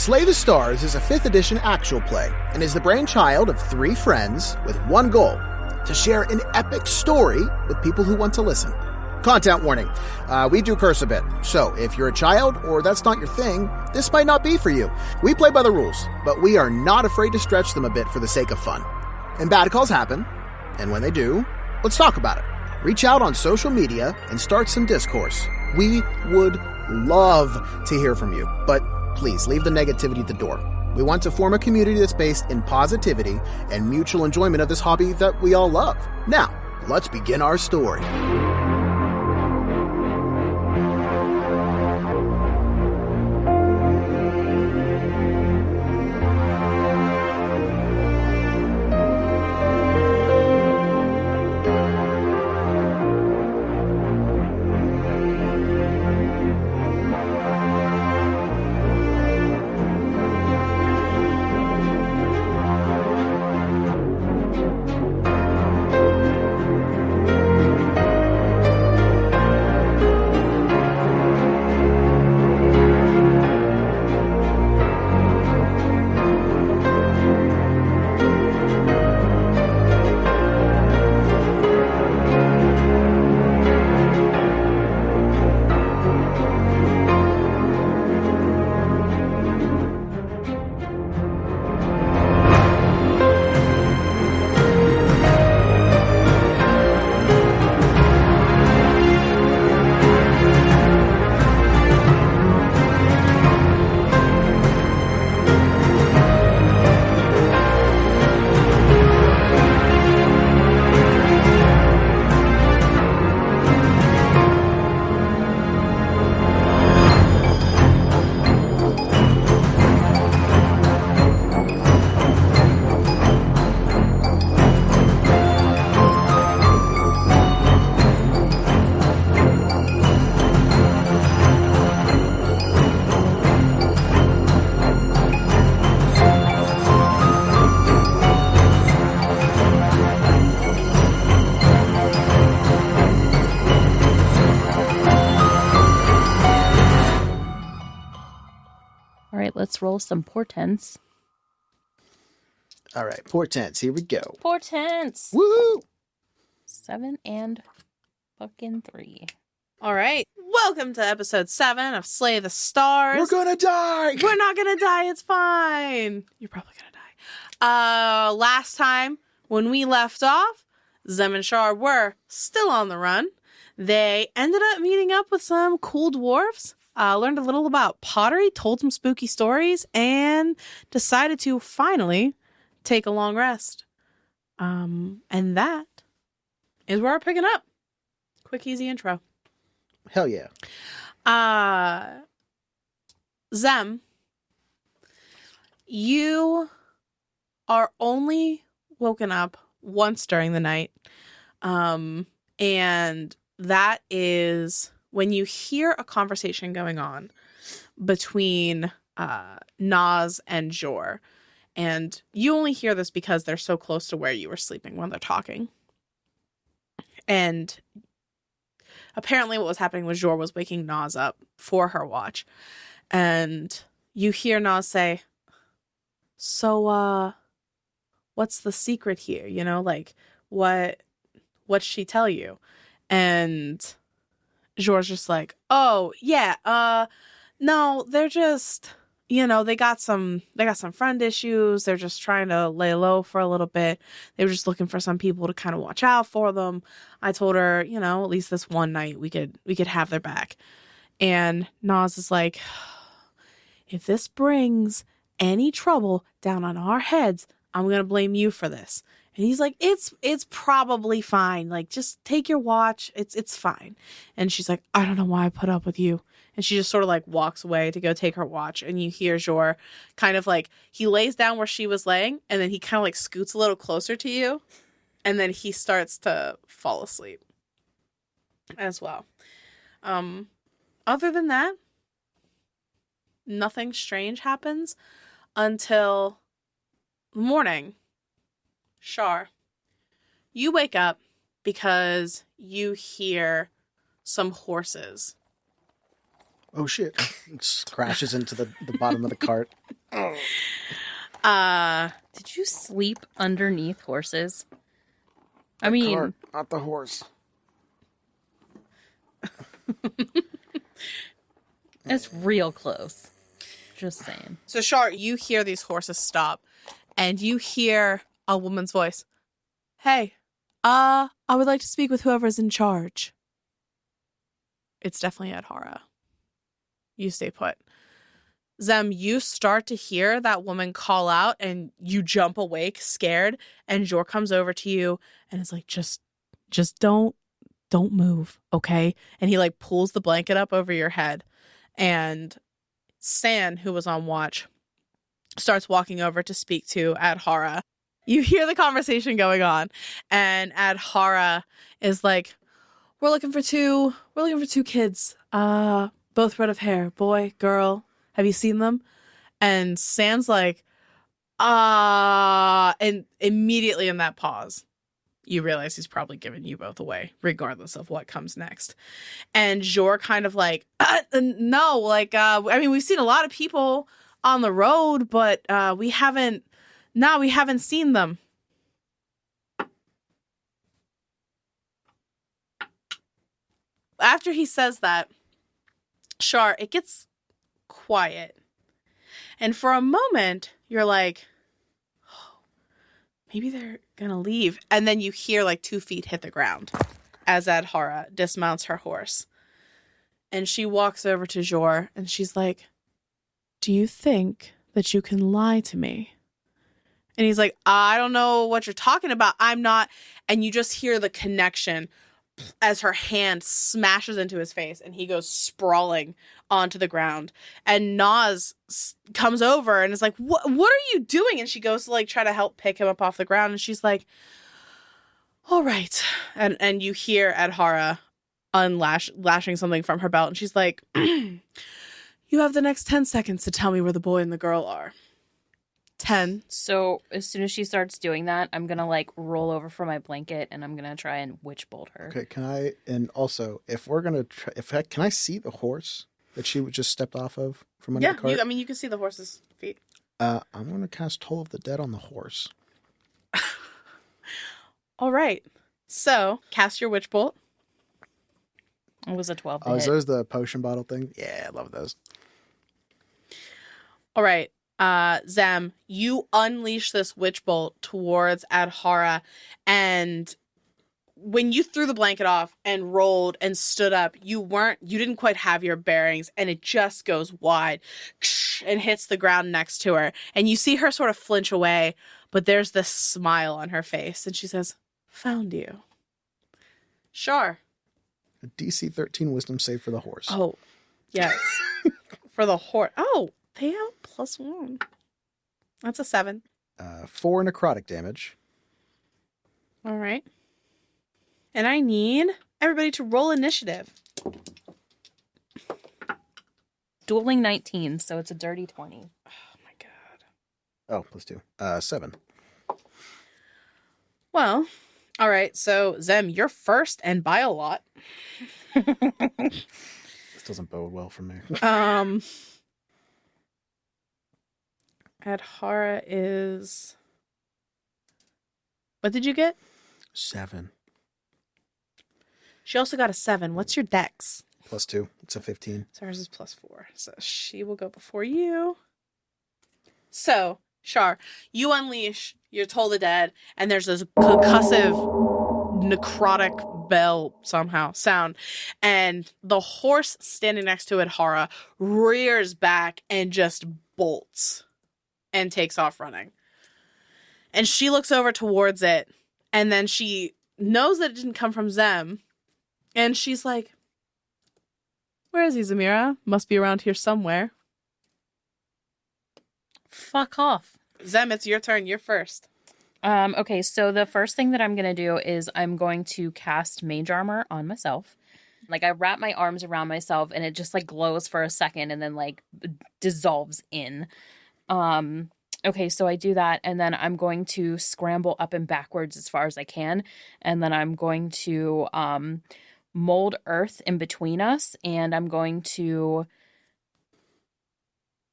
Slay the Stars is a 5th edition actual play and is the brainchild of 3 friends with one goal: to share an epic story with people who want to listen. Content warning, we do curse a bit, so if you're a child or that's not your thing, this might not be for you. We play by the rules, but we are not afraid to stretch them a bit for the sake of fun. And bad calls happen, and when they do, let's talk about it. Reach out on social media and start some discourse. We would love to hear from you, but please leave the negativity at the door. We want to form a community that's based in positivity and mutual enjoyment of this hobby that we all love. Now, let's begin our story. Let's roll some portents. All right, portents. Here we go. Portents. Woo! 7 and fucking 3. All right. Welcome to episode 7 of Slay the Stars. We're gonna die. We're not gonna die. It's fine. You're probably gonna die. Last time when we left off, Zem and Char were still on the run. They ended up meeting up with some cool dwarves. Learned a little about pottery, told some spooky stories, and decided to finally take a long rest. And that is where we're picking up. Quick, easy intro. Hell yeah. Zem, you are only woken up once during the night. And that is when you hear a conversation going on between Naz and Jor. And you only hear this because they're so close to where you were sleeping when they're talking. And apparently what was happening was Jor was waking Naz up for her watch. And you hear Naz say, so, what's the secret here? You know, like, what'd she tell you? And Jor's just like, oh, yeah, no, they're just, you know, they got some friend issues. They're just trying to lay low for a little bit. They were just looking for some people to kind of watch out for them. I told her, you know, at least this one night we could have their back. And Naz is like, if this brings any trouble down on our heads, I'm going to blame you for this. And he's like, it's probably fine. Like, just take your watch. It's fine. And she's like, I don't know why I put up with you. And she just sort of like walks away to go take her watch. And you hear Jor kind of like, he lays down where she was laying. And then he kind of like scoots a little closer to you. And then he starts to fall asleep as well. Other than that, nothing strange happens until morning. Char, you wake up because you hear some horses Oh, shit. Crashes into the bottom of the cart. Did you sleep underneath horses? I The mean, cart, not the horse. it's real close. Just saying. So, Char, you hear these horses stop, and you hear a woman's voice. Hey, I would like to speak with whoever's in charge. It's definitely Adhara. You stay put. Zem, you start to hear that woman call out, and you jump awake, scared, and Jor comes over to you and is like, just don't move, okay? And he like pulls the blanket up over your head, and San, who was on watch, starts walking over to speak to Adhara. You hear the conversation going on, and Adhara is like, We're looking for two kids. Both red of hair, boy, girl. Have you seen them? And San's like, and immediately in that pause, you realize he's probably giving you both away, regardless of what comes next. And Jor kind of like, no, like, I mean, we've seen a lot of people on the road, but we haven't seen them. After he says that, Char, it gets quiet. And for a moment, you're like, oh, maybe they're gonna leave. And then you hear like 2 feet hit the ground as Adhara dismounts her horse. And she walks over to Jor and she's like, do you think that you can lie to me? And he's like, I don't know what you're talking about. I'm not. And you just hear the connection as her hand smashes into his face and he goes sprawling onto the ground. And Naz comes over and is like, what are you doing? And she goes to like try to help pick him up off the ground. And she's like, all right. And you hear Adhara lashing something from her belt. And she's like, you have the next 10 seconds to tell me where the boy and the girl are. 10. So as soon as she starts doing that, I'm gonna like roll over for my blanket and I'm gonna try and witch bolt her. Okay, can I? And also, if we're gonna try, can I see the horse that she just stepped off of from under the cart? Yeah, you can see the horse's feet. I'm gonna cast Toll of the Dead on the horse. All right. So cast your witch bolt. It was a 12. Oh, is those the potion bottle thing? Yeah, I love those. All right. Zem, you unleash this witch bolt towards Adhara, and when you threw the blanket off and rolled and stood up, you didn't quite have your bearings, and it just goes wide and hits the ground next to her. And you see her sort of flinch away, but there's this smile on her face, and she says, found you. Sure. A DC 13 wisdom save for the horse. Oh, yes. For the horse. Oh, payout +1. That's a 7. 4 necrotic damage. All right. And I need everybody to roll initiative. Dueling 19, so it's a dirty 20. Oh my god. Oh, +2. 7. Well, all right. So Zem, you're first and by a lot. This doesn't bode well for me. Adhara is... What did you get? 7. She also got a 7. What's your dex? +2. It's a 15. So hers is +4. So she will go before you. So, Char, you unleash your Toll the Dead, and there's this concussive, necrotic bell sound. And the horse standing next to Adhara rears back and just bolts and takes off running. And she looks over towards it, and then she knows that it didn't come from Zem, and she's like, where is he, Zamira? Must be around here somewhere. Fuck off. Zem, it's your turn. You're first. Okay, so the first thing that I'm going to do is I'm going to cast Mage Armor on myself. Like, I wrap my arms around myself, and it just, like, glows for a second and then, like, dissolves in. Okay, so I do that, and then I'm going to scramble up and backwards as far as I can, and then I'm going to mold earth in between us, and I'm going to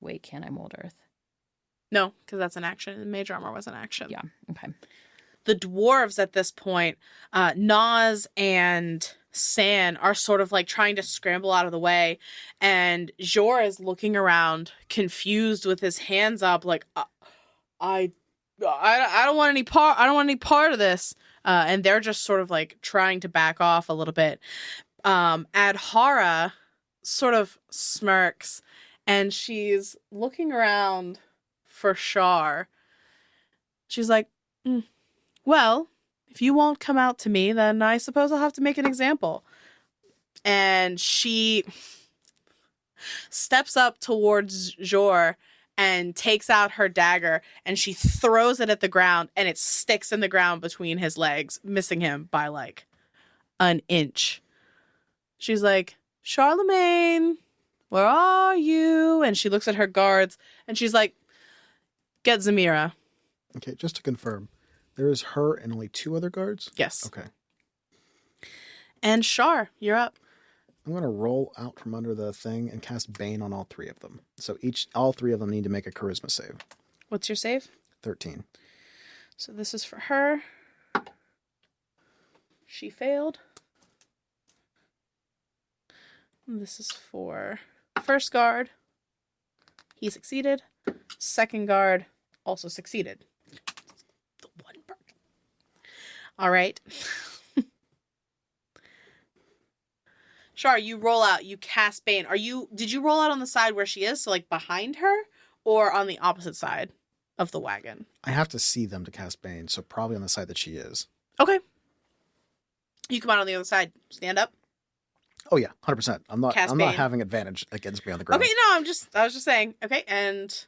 Wait, can I mold earth? No, because that's an action. And mage armor was an action. Yeah. Okay. The dwarves at this point, Nas and San are sort of like trying to scramble out of the way, and Jor is looking around, confused with his hands up, like, I don't want any part. I don't want any part of this. And they're just sort of like trying to back off a little bit. Adhara sort of smirks, and she's looking around for Char. She's like, well, if you won't come out to me, then I suppose I'll have to make an example. And she steps up towards Jor and takes out her dagger, and she throws it at the ground, and it sticks in the ground between his legs, missing him by like an inch. She's like, Charlemagne, where are you? And she looks at her guards, and she's like, get Zemira. Okay, just to confirm, there is her and only 2 other guards? Yes. Okay. And Char, you're up. I'm going to roll out from under the thing and cast Bane on all 3 of them. So all 3 of them need to make a charisma save. What's your save? 13. So this is for her. She failed. And this is for first guard. He succeeded. Second guard also succeeded. The one person. All right. Char, you roll out, you cast Bane. Did you roll out on the side where she is, so like behind her, or on the opposite side of the wagon? I have to see them to cast Bane, so probably on the side that she is. Okay. You come out on the other side. Stand up. Oh yeah, 100%. I'm not Cast Bane. having advantage against me on the ground. Okay, no, I was just saying. Okay, and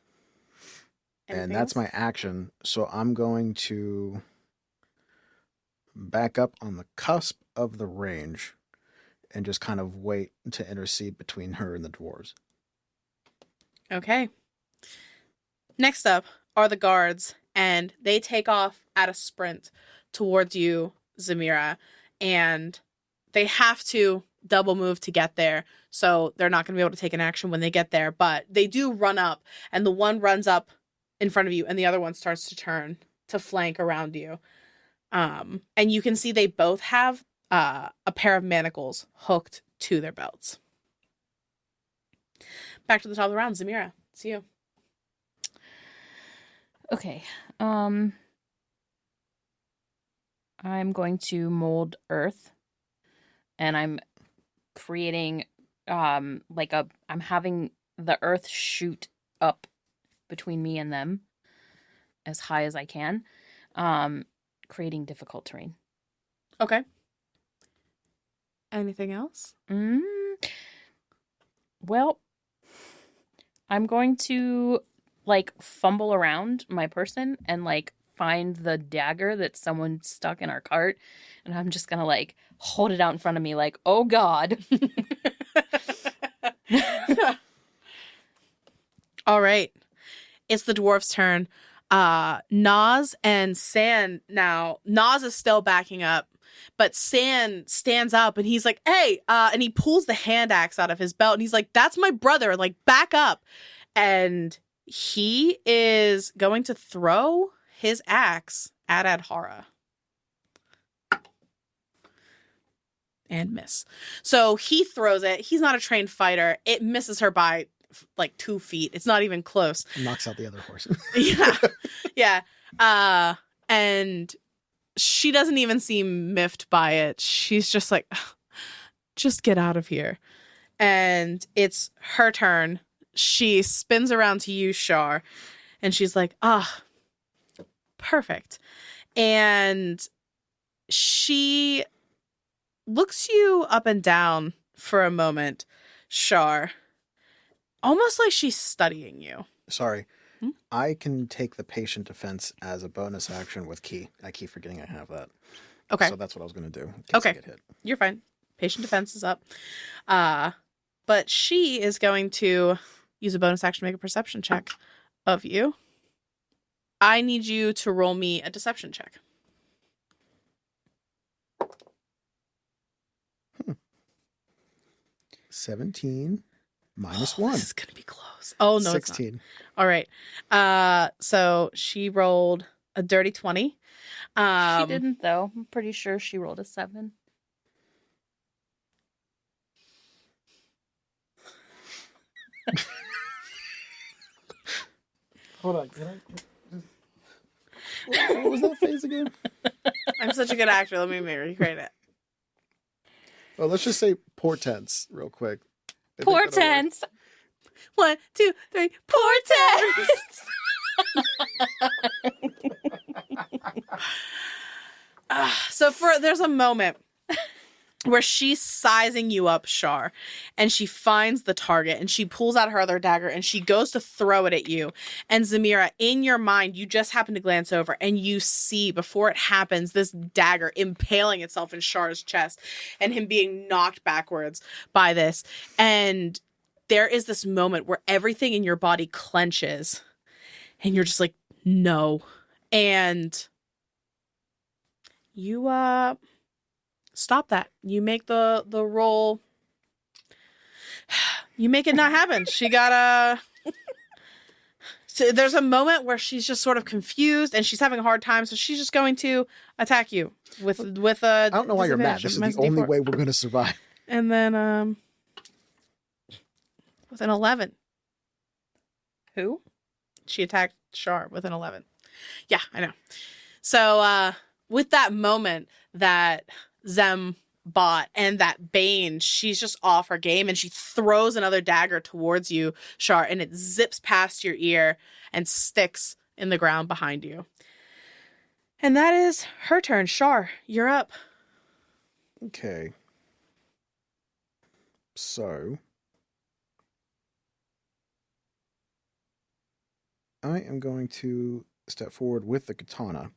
that's my action. So I'm going to back up on the cusp of the range and just kind of wait to intercede between her and the dwarves. Okay. Next up are the guards, and they take off at a sprint towards you, Zemira, and they have to double move to get there, so they're not going to be able to take an action when they get there, but they do run up, and the one runs up in front of you, and the other one starts to turn to flank around you. And you can see they both have a pair of manacles hooked to their belts. Back to the top of the round, Zemira. It's you. Okay. I'm going to mold earth, and I'm creating I'm having the earth shoot up between me and them as high as I can, creating difficult terrain. Okay. Anything else? Well, I'm going to like fumble around my person and like find the dagger that someone stuck in our cart, and I'm just gonna like hold it out in front of me like, oh god. All right, it's the dwarf's turn. Nas and San now. Nas is still backing up, but San stands up and he's like, hey, and he pulls the hand axe out of his belt and he's like, that's my brother, like back up. And he is going to throw his axe at Adhara. And miss. So he throws it. He's not a trained fighter. It misses her by like 2 feet. It's not even close. Knocks out the other horse. Yeah. And she doesn't even seem miffed by it. She's just like, just get out of here. And it's her turn. She spins around to you, Char, and she's like, perfect. And she looks you up and down for a moment, Char, almost like she's studying you. Sorry. I can take the patient defense as a bonus action with key. I keep forgetting I have that. Okay. So that's what I was going to do. In case Okay. I get hit. You're fine. Patient defense is up. But she is going to use a bonus action to make a perception check of you. I need you to roll me a deception check. 17. -1. This is going to be close. Oh, no, 16. it's not. All right. So she rolled a dirty 20. She didn't, though. I'm pretty sure she rolled a 7. Hold on. What was that face again? I'm such a good actor. Let me recreate it. Well, let's just say portents real quick. Portents. 1, 2, 3. Portents. So there's a moment where she's sizing you up, Char, and she finds the target and she pulls out her other dagger and she goes to throw it at you. And Zamira, in your mind, you just happen to glance over and you see before it happens this dagger impaling itself in Char's chest and him being knocked backwards by this. And there is this moment where everything in your body clenches and you're just like, no. And you stop that. You make the roll. You make it not happen. She got so there's a moment where she's just sort of confused and she's having a hard time, so she's just going to attack you with a. I don't know why you're mad. This is the only way we're going to survive. And then with an 11. Who? She attacked Char with an 11. Yeah, I know. So with that moment that Zem bought and that Bane, she's just off her game and she throws another dagger towards you, Char, and it zips past your ear and sticks in the ground behind you. And that is her turn. Char, you're up. Okay. So I am going to step forward with the katana,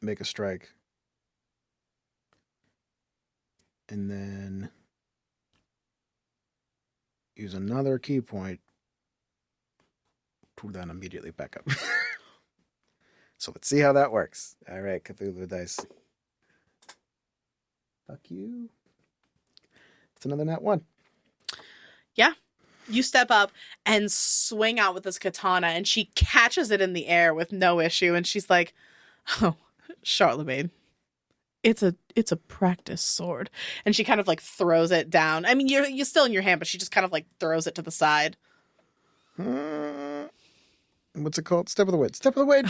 make a strike, and then use another key point to then immediately back up. So let's see how that works. All right, Cthulhu dice. Fuck you. It's another nat 1. Yeah. You step up and swing out with this katana and she catches it in the air with no issue. And she's like, oh, Charlemagne, it's a practice sword. And she kind of like throws it down. I mean, you're still in your hand, but she just kind of like throws it to the side. What's it called? Step of the wind. Step of the wind.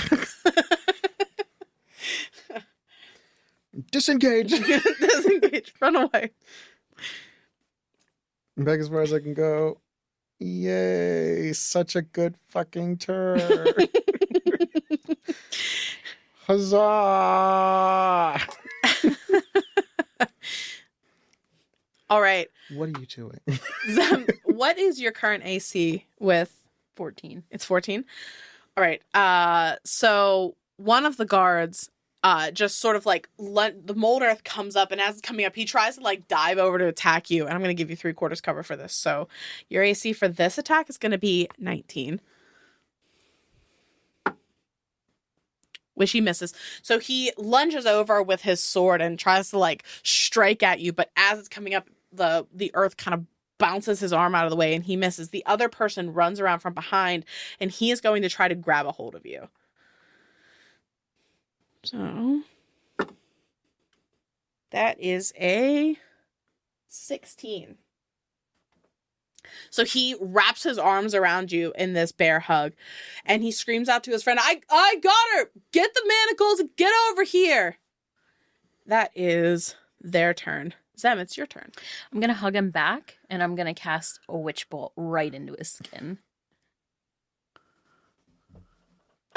Disengage. Disengage. Run away. Back as far as I can go. Yay. Such a good fucking turn. Huzzah. All right. What are you doing? Zem, what is your current AC with? 14. It's 14? All right. So one of the guards just sort of like the mold earth comes up, and as it's coming up, he tries to like dive over to attack you. And I'm going to give you 3/4 cover for this. So your AC for this attack is going to be 19. Which he misses. So he lunges over with his sword and tries to like strike at you. But as it's coming up, the earth kind of bounces his arm out of the way and he misses. The other person runs around from behind and he is going to try to grab a hold of you. So that is a 16. So he wraps his arms around you in this bear hug and he screams out to his friend, I got her! Get the manacles and get over here! That is their turn. Zem, it's your turn. I'm going to hug him back and I'm going to cast a witch bolt right into his skin.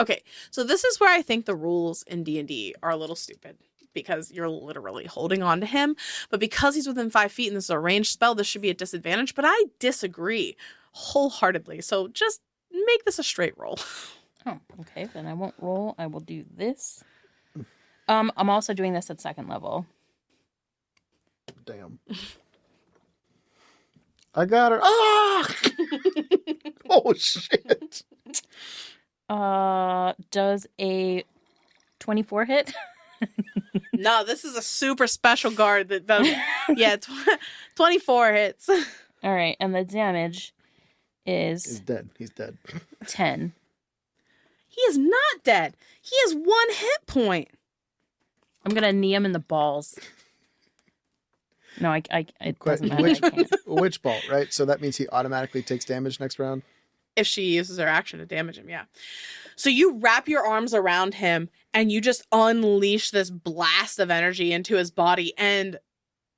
Okay, so this is where I think the rules in D&D are a little stupid because you're literally holding on to him. But because he's within 5 feet and this is a ranged spell, this should be a disadvantage. But I disagree wholeheartedly. So just make this a straight roll. Oh, okay. Then I won't roll. I will do this. I'm also doing this at second level. Damn. I got her. Ah! Oh, shit. Does a 24 hit? No, this is a super special guard that does. Yeah, 24 hits. All right, and the damage He's is dead. He's dead. 10. He is not dead. He has 1 hit point. I'm gonna knee him in the balls. No, it doesn't matter. I can't. Witch bolt, right? So that means he automatically takes damage next round. If she uses her action to damage him, yeah. So you wrap your arms around him and you just unleash this blast of energy into his body, and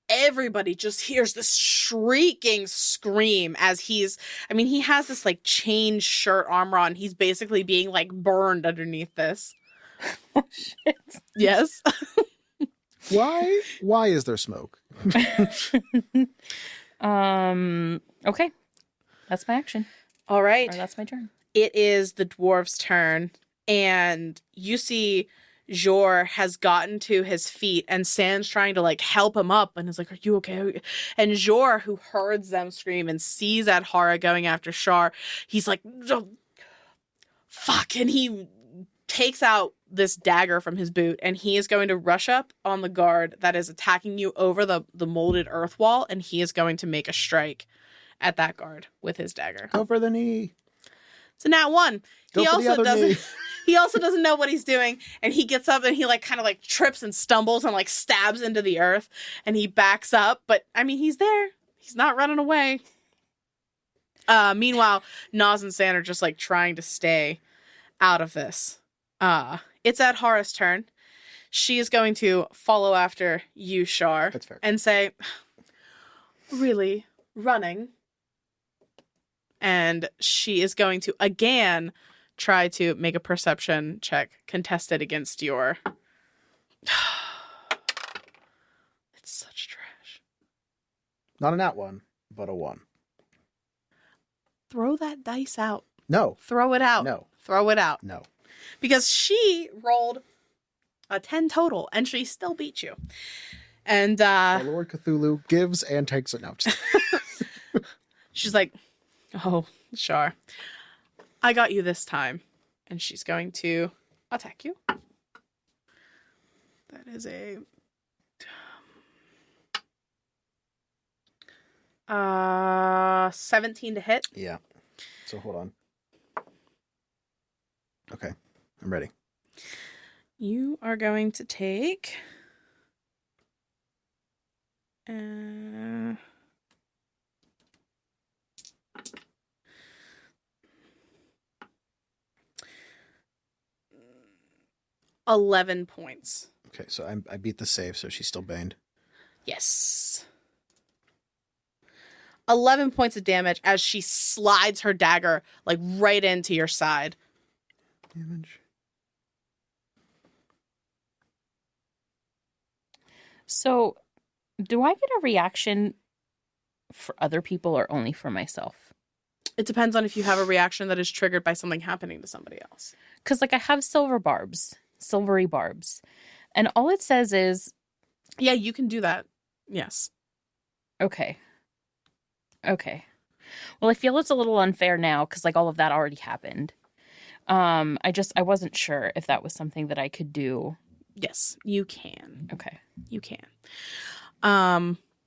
everybody just hears this shrieking scream as he has this like chain shirt armor on. He's basically being like burned underneath this. Oh, shit. Yes. Why is there smoke? Okay. That's my action. All right. Or that's my turn. It is the dwarf's turn, and you see Jor has gotten to his feet, and Sand's trying to like help him up, and is like, "Are you okay?" And Jor, who heard them scream and sees Adhara going after Char, he's like, "Oh, fuck!" And he takes out this dagger from his boot, and he is going to rush up on the guard that is attacking you over the molded earth wall, and he is going to make a strike at that guard with his dagger. Go for the knee. It's a nat 1. Go He for the also other doesn't. knee. He also doesn't know what he's doing, and he gets up and he like kind of like trips and stumbles and like stabs into the earth, and he backs up. But I mean, he's there. He's not running away. Meanwhile, Nas and Sand are just like trying to stay out of this. It's Adhara's turn. She is going to follow after you, Char. That's fair. And say, "Really? Running?" And she is going to again try to make a perception check contested against your... It's such trash. Not a nat 1, but a 1. Throw that dice out. No. Throw it out. No. Throw it out. No. Because she rolled a 10 total, and she still beat you. And Lord Cthulhu gives and takes it. No. she's like, "Oh, Char, I got you this time." And she's going to attack you. That is a 17 to hit. Yeah. So hold on. Okay. I'm ready. You are going to take 11 points. Okay, so I beat the save, so she's still baned. Yes. 11 points of damage as she slides her dagger like right into your side. Damage. So, do I get a reaction for other people or only for myself? It depends on if you have a reaction that is triggered by something happening to somebody else. Because, like, I have silvery barbs. And all it says is... Yeah, you can do that. Yes. Okay. Well, I feel it's a little unfair now because, like, all of that already happened. I wasn't sure if that was something that I could do. Yes, you can. Okay. You can.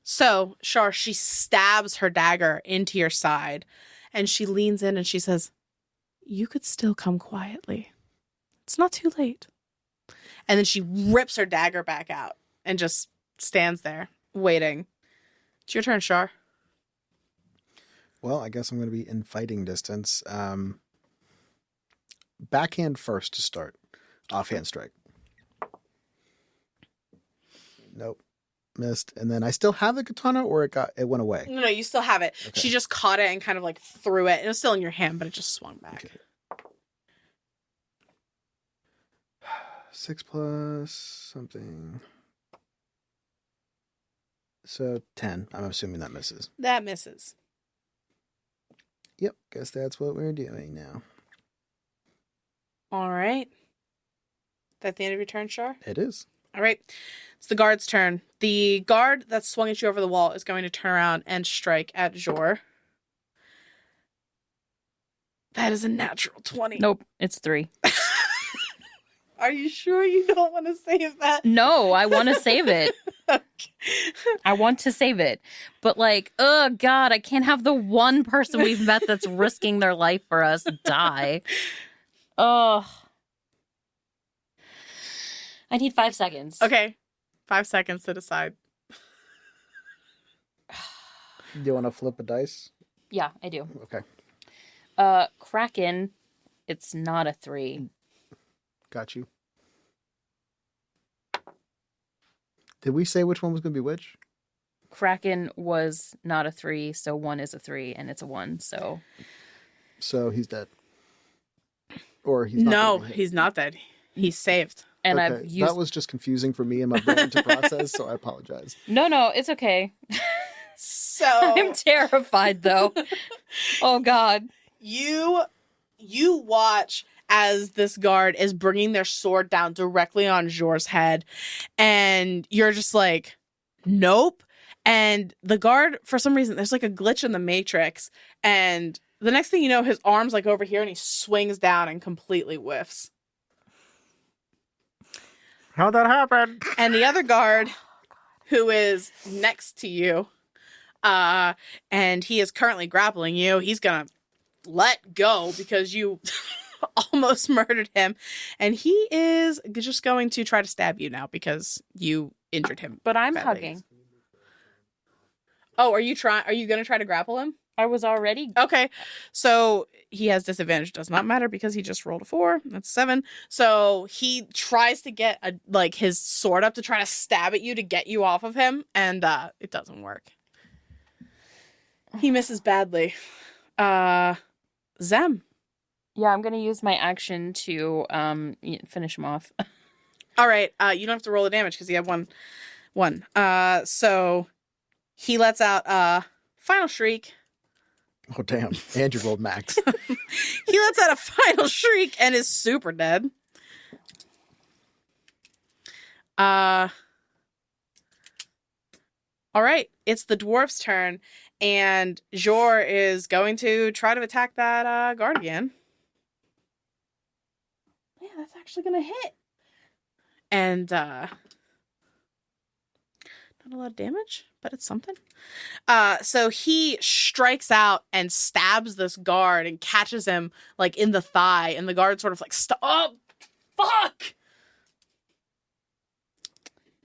So, Char, she stabs her dagger into your side, and she leans in and she says, "You could still come quietly. It's not too late." And then she rips her dagger back out and just stands there, waiting. It's your turn, Char. Well, I guess I'm going to be in fighting distance. Backhand first to start. Offhand strike. Nope. Missed. And then I still have the katana, or it went away? No, you still have it. Okay. She just caught it and kind of like threw it. It was still in your hand, but it just swung back. Okay. 6 plus something. So 10. I'm assuming that misses. That misses. Yep. Guess that's what we're doing now. All right. That the end of your turn, Char? It is. All right. It's the guard's turn. The guard that swung at you over the wall is going to turn around and strike at Jor. That is a natural 20. Nope, it's 3. Are you sure you don't want to save that? No, I want to save it. Okay. I want to save it. But like, oh God, I can't have the one person we've met that's risking their life for us die. Oh. I need 5 seconds. Okay. 5 seconds to decide. Do you want to flip a dice? Yeah, I do. Okay. Kraken, it's not a 3. Got you. Did we say which one was going to be which? Kraken was not a 3, so 1 is a 3, and it's a 1, so... So he's dead. Or he's not. No, he's not dead. He's saved. And okay. I've used... That was just confusing for me and my brain to process, so I apologize. No, it's okay. So... I'm terrified, though. Oh, God. You watch as this guard is bringing their sword down directly on Jor's head, and you're just like, nope. And the guard, for some reason, there's like a glitch in the matrix, and the next thing you know, his arm's like over here, and he swings down and completely whiffs. How'd that happen? And the other guard, who is next to you, and he is currently grappling you, he's gonna let go because you almost murdered him, and he is just going to try to stab you now because you injured him. But I'm badly. hugging. Oh, are you going to try to grapple him? I was already... Okay, so he has disadvantage. Does not matter because he just rolled a 4. That's 7. So he tries to get his sword up to try to stab at you to get you off of him, and it doesn't work. He misses badly. Zem. Yeah, I'm going to use my action to finish him off. All right, you don't have to roll the damage because you have one. So he lets out final shriek. Oh, damn. And you rolled max. He lets out a final shriek and is super dead. All right, it's the dwarf's turn, and Jor is going to try to attack that guard again. Yeah, that's actually going to hit. And not a lot of damage, but it's something. So he strikes out and stabs this guard and catches him like in the thigh, and the guard sort of like, oh, fuck!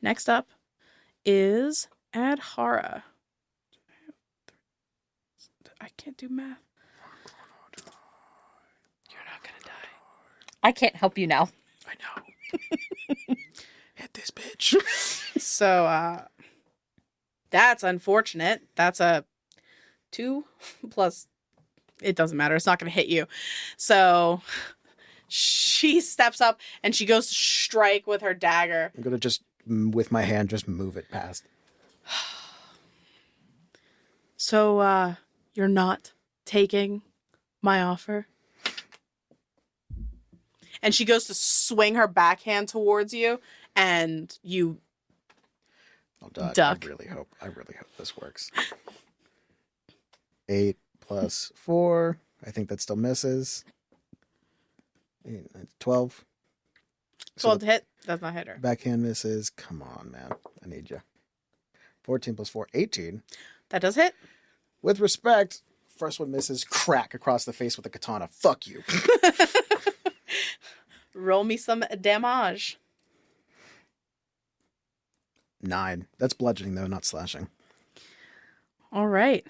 Next up is Adhara. I can't do math. You're not gonna die. I can't help you now. I know. Hit this bitch. So, that's unfortunate. That's a 2 plus. It doesn't matter. It's not going to hit you. So she steps up and she goes to strike with her dagger. I'm going to just, with my hand, just move it past. So, you're not taking my offer? And she goes to swing her backhand towards you, and you I'll duck. Duck. I really hope this works. 8 plus 4. I think that still misses. 12. 12 to hit. Does not hit her. Backhand misses. Come on, man. I need you. 14 plus 4. 18. That does hit. With respect, first one misses. Crack across the face with a katana. Fuck you. Roll me some damage. 9. That's bludgeoning, though, not slashing. All right.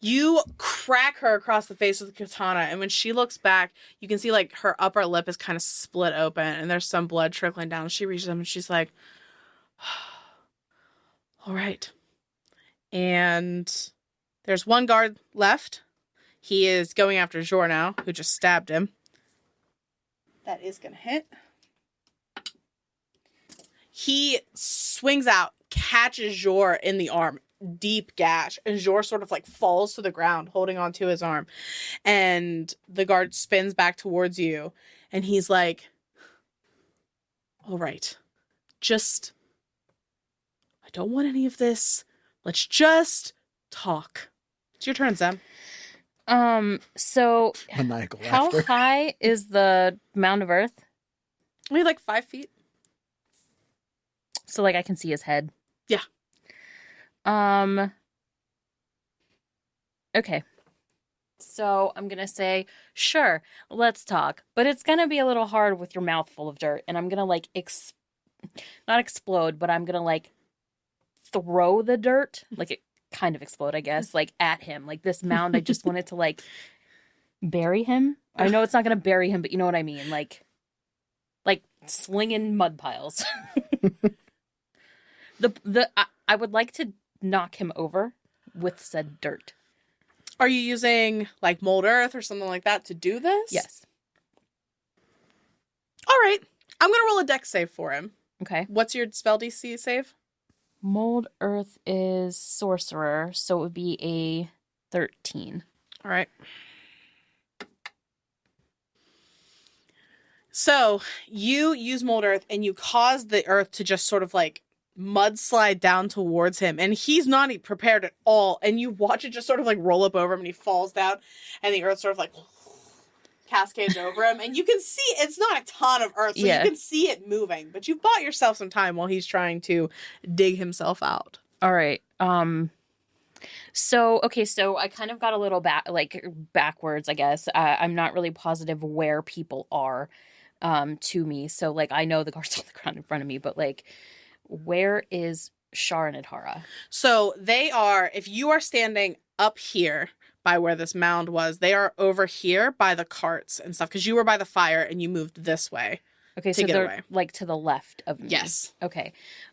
You crack her across the face with the katana, and when she looks back, you can see like her upper lip is kind of split open, and there's some blood trickling down. She reaches him, and she's like, all right. And there's one guard left. He is going after Jor now, who just stabbed him. That is going to hit. He swings out, catches Jor in the arm, deep gash, and Jor sort of like falls to the ground, holding onto his arm. And the guard spins back towards you, and he's like, all right, I don't want any of this. Let's just talk. It's your turn, Zem. So Maniacal how laughter. high is the Mound of Earth? Maybe like 5 feet. So like I can see his head. Yeah. Okay. So I'm gonna say, sure, let's talk. But it's gonna be a little hard with your mouth full of dirt, and I'm gonna like not explode, but I'm gonna like throw the dirt, like it kind of explode, I guess, like at him. Like this mound, I just wanted to like bury him. I know it's not gonna bury him, but you know what I mean, like slinging mud piles. I would like to knock him over with said dirt. Are you using like mold earth or something like that to do this? Yes. All right. I'm going to roll a dex save for him. Okay. What's your spell DC save? Mold earth is sorcerer, so it would be a 13. All right. So you use mold earth and you cause the earth to just sort of like mudslide down towards him, and he's not prepared at all, and you watch it just sort of like roll up over him, and he falls down, and the earth sort of like cascades over him, and you can see it's not a ton of earth, so you can see it moving, but you've bought yourself some time while he's trying to dig himself out. All right. So I kind of got a little backwards, I guess. I'm not really positive where people are to me, so like I know the guards on the ground in front of me, but like where is Char and Adhara? So they are, if you are standing up here by where this mound was, they are over here by the carts and stuff, because you were by the fire and you moved this way. Okay, so they're away. Like to the left of me. Yes. Okay.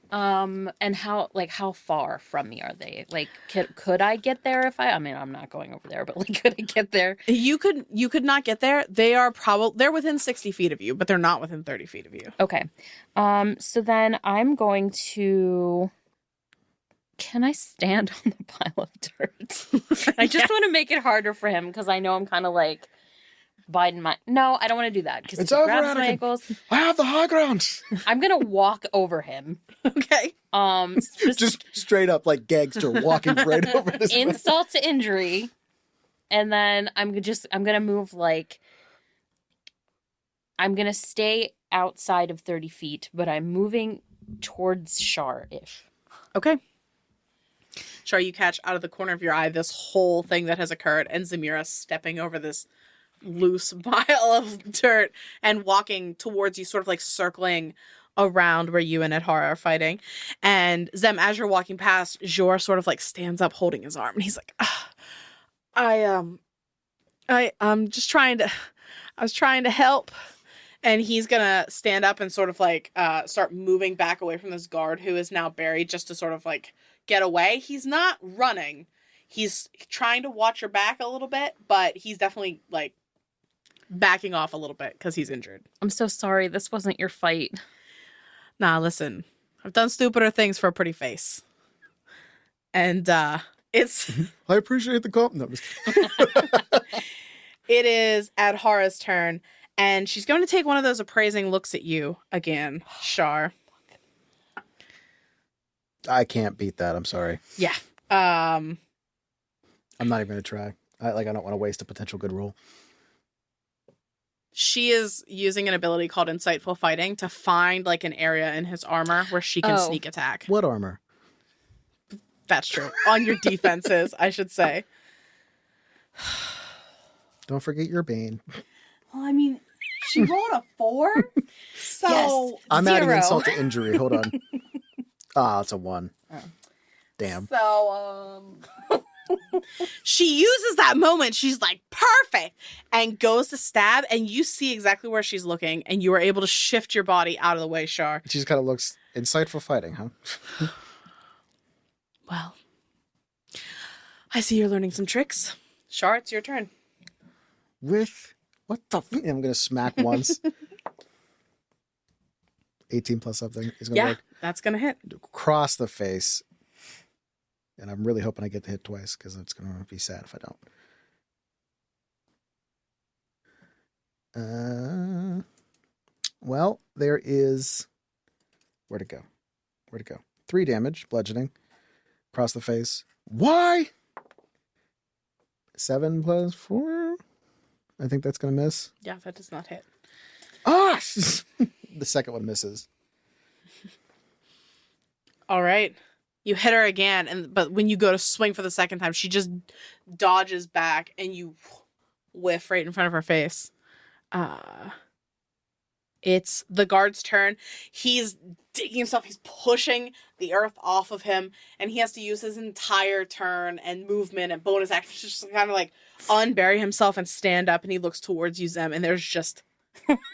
And how far from me are they? Like, could I get there if I mean, I'm not going over there, but like, could I get there? You could not get there. They're within 60 feet of you, but they're not within 30 feet of you. Okay. So then I'm going to, can I stand on the pile of dirt? I just want to make it harder for him, because I know I'm kind of like biding my... No, I don't want to do that, because it's he over, grabs Anakin. my ankles. I have the high ground. I'm going to walk over him. Okay. Just straight up like gangster walking right over this insult to injury. And then I'm going to move like... I'm going to stay outside of 30 feet, but I'm moving towards Char-ish. Okay. Char, you catch out of the corner of your eye this whole thing that has occurred, and Zamira stepping over this loose pile of dirt and walking towards you, sort of like circling around where you and Adhara are fighting. And Zem, as you're walking past, Jor sort of like stands up holding his arm, and he's like, I'm just trying to, I was trying to help. And he's gonna stand up and sort of like start moving back away from this guard who is now buried, just to sort of like get away. He's not running. He's trying to watch your back a little bit, but he's definitely like backing off a little bit because he's injured. I'm so sorry. This wasn't your fight. Nah, listen. I've done stupider things for a pretty face. And it's... I appreciate the compliment. It is Adhara's turn, and she's going to take one of those appraising looks at you again, Char. I can't beat that. I'm sorry. Yeah. I'm not even going to try. I don't want to waste a potential good roll. She is using an ability called Insightful Fighting to find like an area in his armor where she can sneak attack. What armor? That's true. On your defenses, I should say. Don't forget your bane. Well, I mean, she rolled a 4, so yes. I'm 0. adding insult to injury. Hold on. It's a 1. Oh. Damn. So, she uses that moment. She's like, perfect, and goes to stab, and you see exactly where she's looking, and you are able to shift your body out of the way, Char. She just kind of looks insightful fighting, huh? Well, I see you're learning some tricks. Char, it's your turn. With what the? I'm gonna smack once. 18 plus something is gonna work. That's gonna hit. Cross the face, and I'm really hoping I get to hit twice because it's gonna be sad if I don't. Well, there is. Where'd it go? 3 damage, bludgeoning. Across the face. Why? 7 plus 4. I think that's gonna miss. Yeah, that does not hit. Ah! The second one misses. All right. You hit her again, but when you go to swing for the second time, she just dodges back and you whiff right in front of her face. It's the guard's turn. He's digging himself. He's pushing the earth off of him, and he has to use his entire turn and movement and bonus actions just to kind of like unbury himself and stand up, and he looks towards you, Zem, and there's just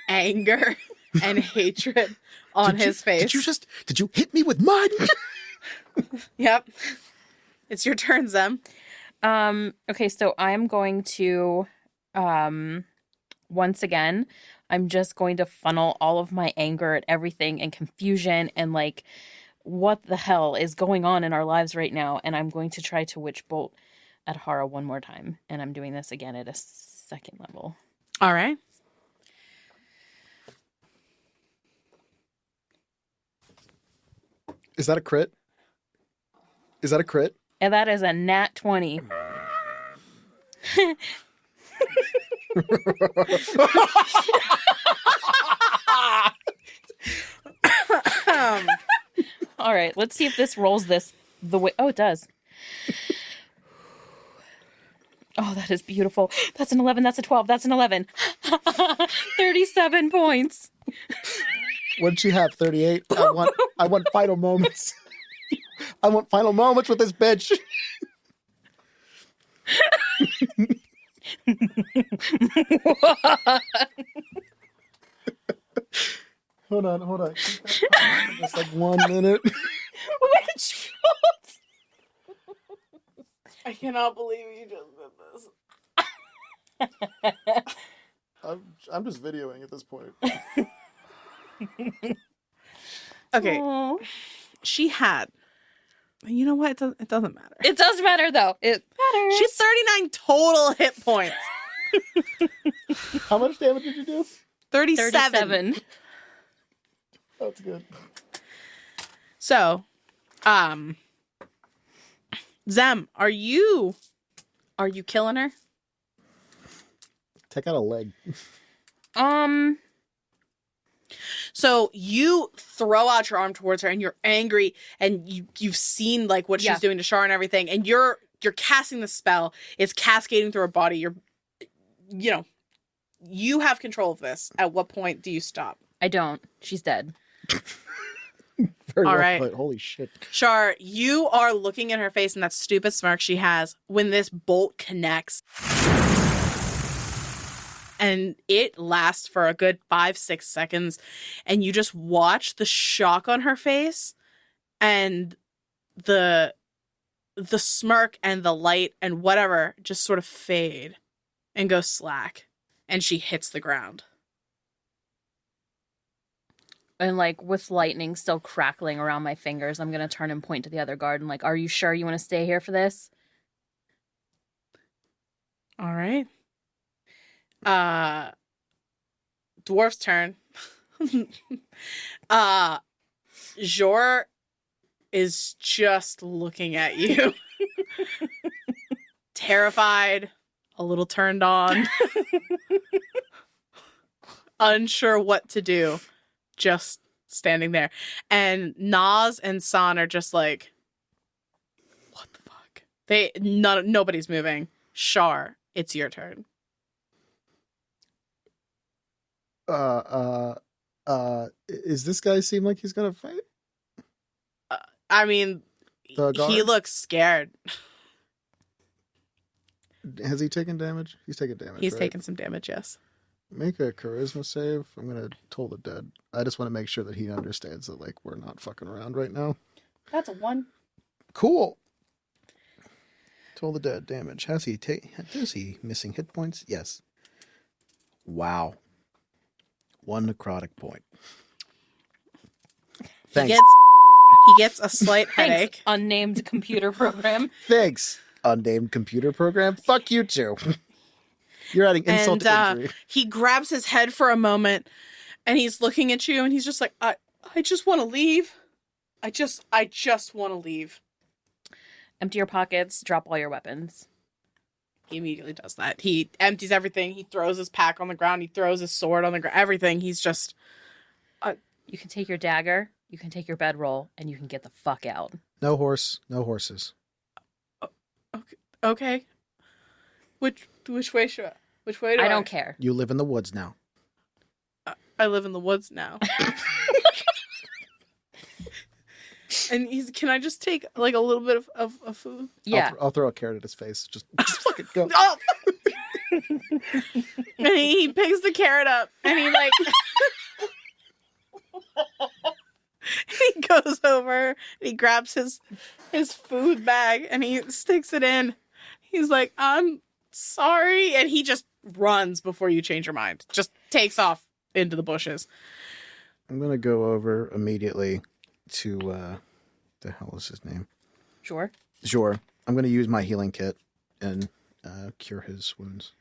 anger and hatred on his face. Did you hit me with mud? Yep. It's your turn, Zem. Okay, so I'm going to, once again, I'm just going to funnel all of my anger at everything and confusion and like, what the hell is going on in our lives right now? And I'm going to try to Witch Bolt at Hara one more time. And I'm doing this again at a second level. All right. Is that a crit? Is that a crit? And that is a nat 20. All right, let's see if this rolls this the way. Oh, it does. Oh, that is beautiful. That's an 11. That's a 12. That's an 11. 37 points. What did she have? 38? I want final moments. I want final moments with this bitch. Hold on. Just like 1 minute. Witch Bolt. I cannot believe you just did this. I'm just videoing at this point. Okay. Aww. She had. You know what? It doesn't matter. It does matter, though. It matters. She's 39 total hit points. How much damage did you do? 37. That's good. So, Zem, are you killing her? Take out a leg. So you throw out your arm towards her and you're angry and you've seen like what she's doing to Char and everything, and you're casting the spell. It's cascading through her body. You have control of this. At what point do you stop? I don't. She's dead. Very all well right. played. Holy shit. Char, you are looking at her face and that stupid smirk she has when this bolt connects. And it lasts for a good 5-6 seconds. And you just watch the shock on her face and the smirk and the light and whatever just sort of fade and go slack. And she hits the ground. And like with lightning still crackling around my fingers, I'm going to turn and point to the other guard and like, are you sure you want to stay here for this? All right. Dwarf's turn. Jor is just looking at you. Terrified, a little turned on. Unsure what to do. Just standing there. And Naz and San are just like, what the fuck? Nobody's moving. Char, it's your turn. Is this guy seem like he's gonna fight? I mean, he looks scared. Has he taken damage? He's taken damage. He's right? taken some damage, yes. Make a charisma save. I'm gonna toll the dead. I just want to make sure that he understands that like we're not fucking around right now. That's a 1. Cool. Toll the dead damage. Is he missing hit points? Yes. Wow. 1 necrotic point. Thanks. He gets a slight headache. Thanks, unnamed computer program. Thanks, unnamed computer program. Fuck you too. You're adding insult to injury. He grabs his head for a moment and he's looking at you and he's just like, I just want to leave. I just want to leave. Empty your pockets, drop all your weapons. He immediately does that. He empties everything. He throws his pack on the ground. He throws his sword on the ground. Everything. He's just, You can take your dagger, you can take your bedroll, and you can get the fuck out. No horse, no horses. Okay. Which way should I? Which way do I? I don't care. You live in the woods now. I live in the woods now. And can I just take like a little bit of food? Yeah. I'll throw a carrot at his face. Just fucking go. Oh! And he picks the carrot up and he like he goes over and he grabs his food bag and he sticks it in. He's like, I'm sorry. And he just runs before you change your mind. Just takes off into the bushes. I'm gonna go over immediately to the hell is his name? Sure. Sure. I'm gonna use my healing kit and cure his wounds.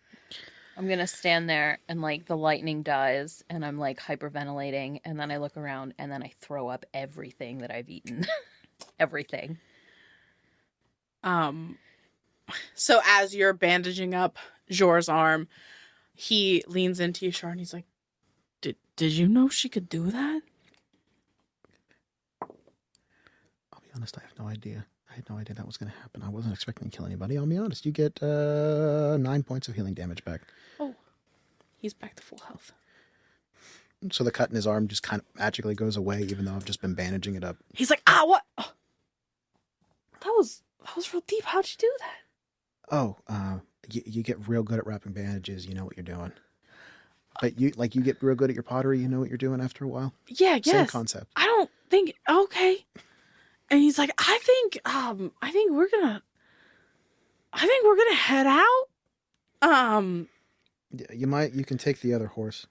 I'm going to stand there and like the lightning dies and I'm like hyperventilating and then I look around and then I throw up everything that I've eaten. Everything. So as you're bandaging up Jor's arm, he leans into you, Char, and he's like, Did you know she could do that? I'll be honest, I have no idea. I had no idea that was going to happen. I wasn't expecting to kill anybody. I'll be honest. You get 9 points of healing damage back. Oh, he's back to full health. So the cut in his arm just kind of magically goes away, even though I've just been bandaging it up. He's like, what? Oh, that was real deep. How'd you do that? Oh, you get real good at wrapping bandages. You know what you're doing. But you get real good at your pottery. You know what you're doing after a while. Yeah, yes. Same concept. I don't think. Okay. And he's like, I think we're gonna head out. Yeah, you can take the other horse,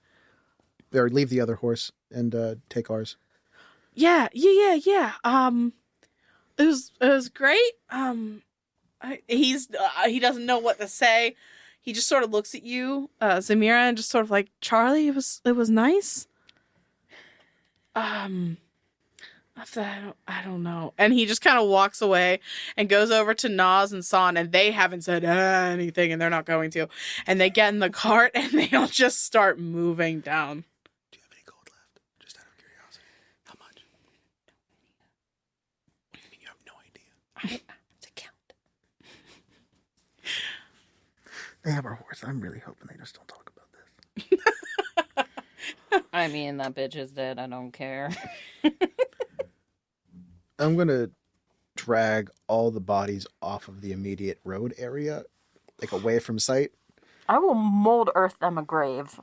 or leave the other horse and take ours. Yeah. It was great. He doesn't know what to say. He just sort of looks at you, Zamira, and just sort of like, Charlie, it was nice. I don't know. And he just kind of walks away and goes over to Nas and San, and they haven't said anything, and they're not going to. And they get in the cart, and they all just start moving down. Do you have any gold left? Just out of curiosity. How much? You have no idea. I have to count. They have our horse. I'm really hoping they just don't talk about this. I mean, that bitch is dead. I don't care. I'm going to drag all the bodies off of the immediate road area, like away from sight. I will mold earth them a grave.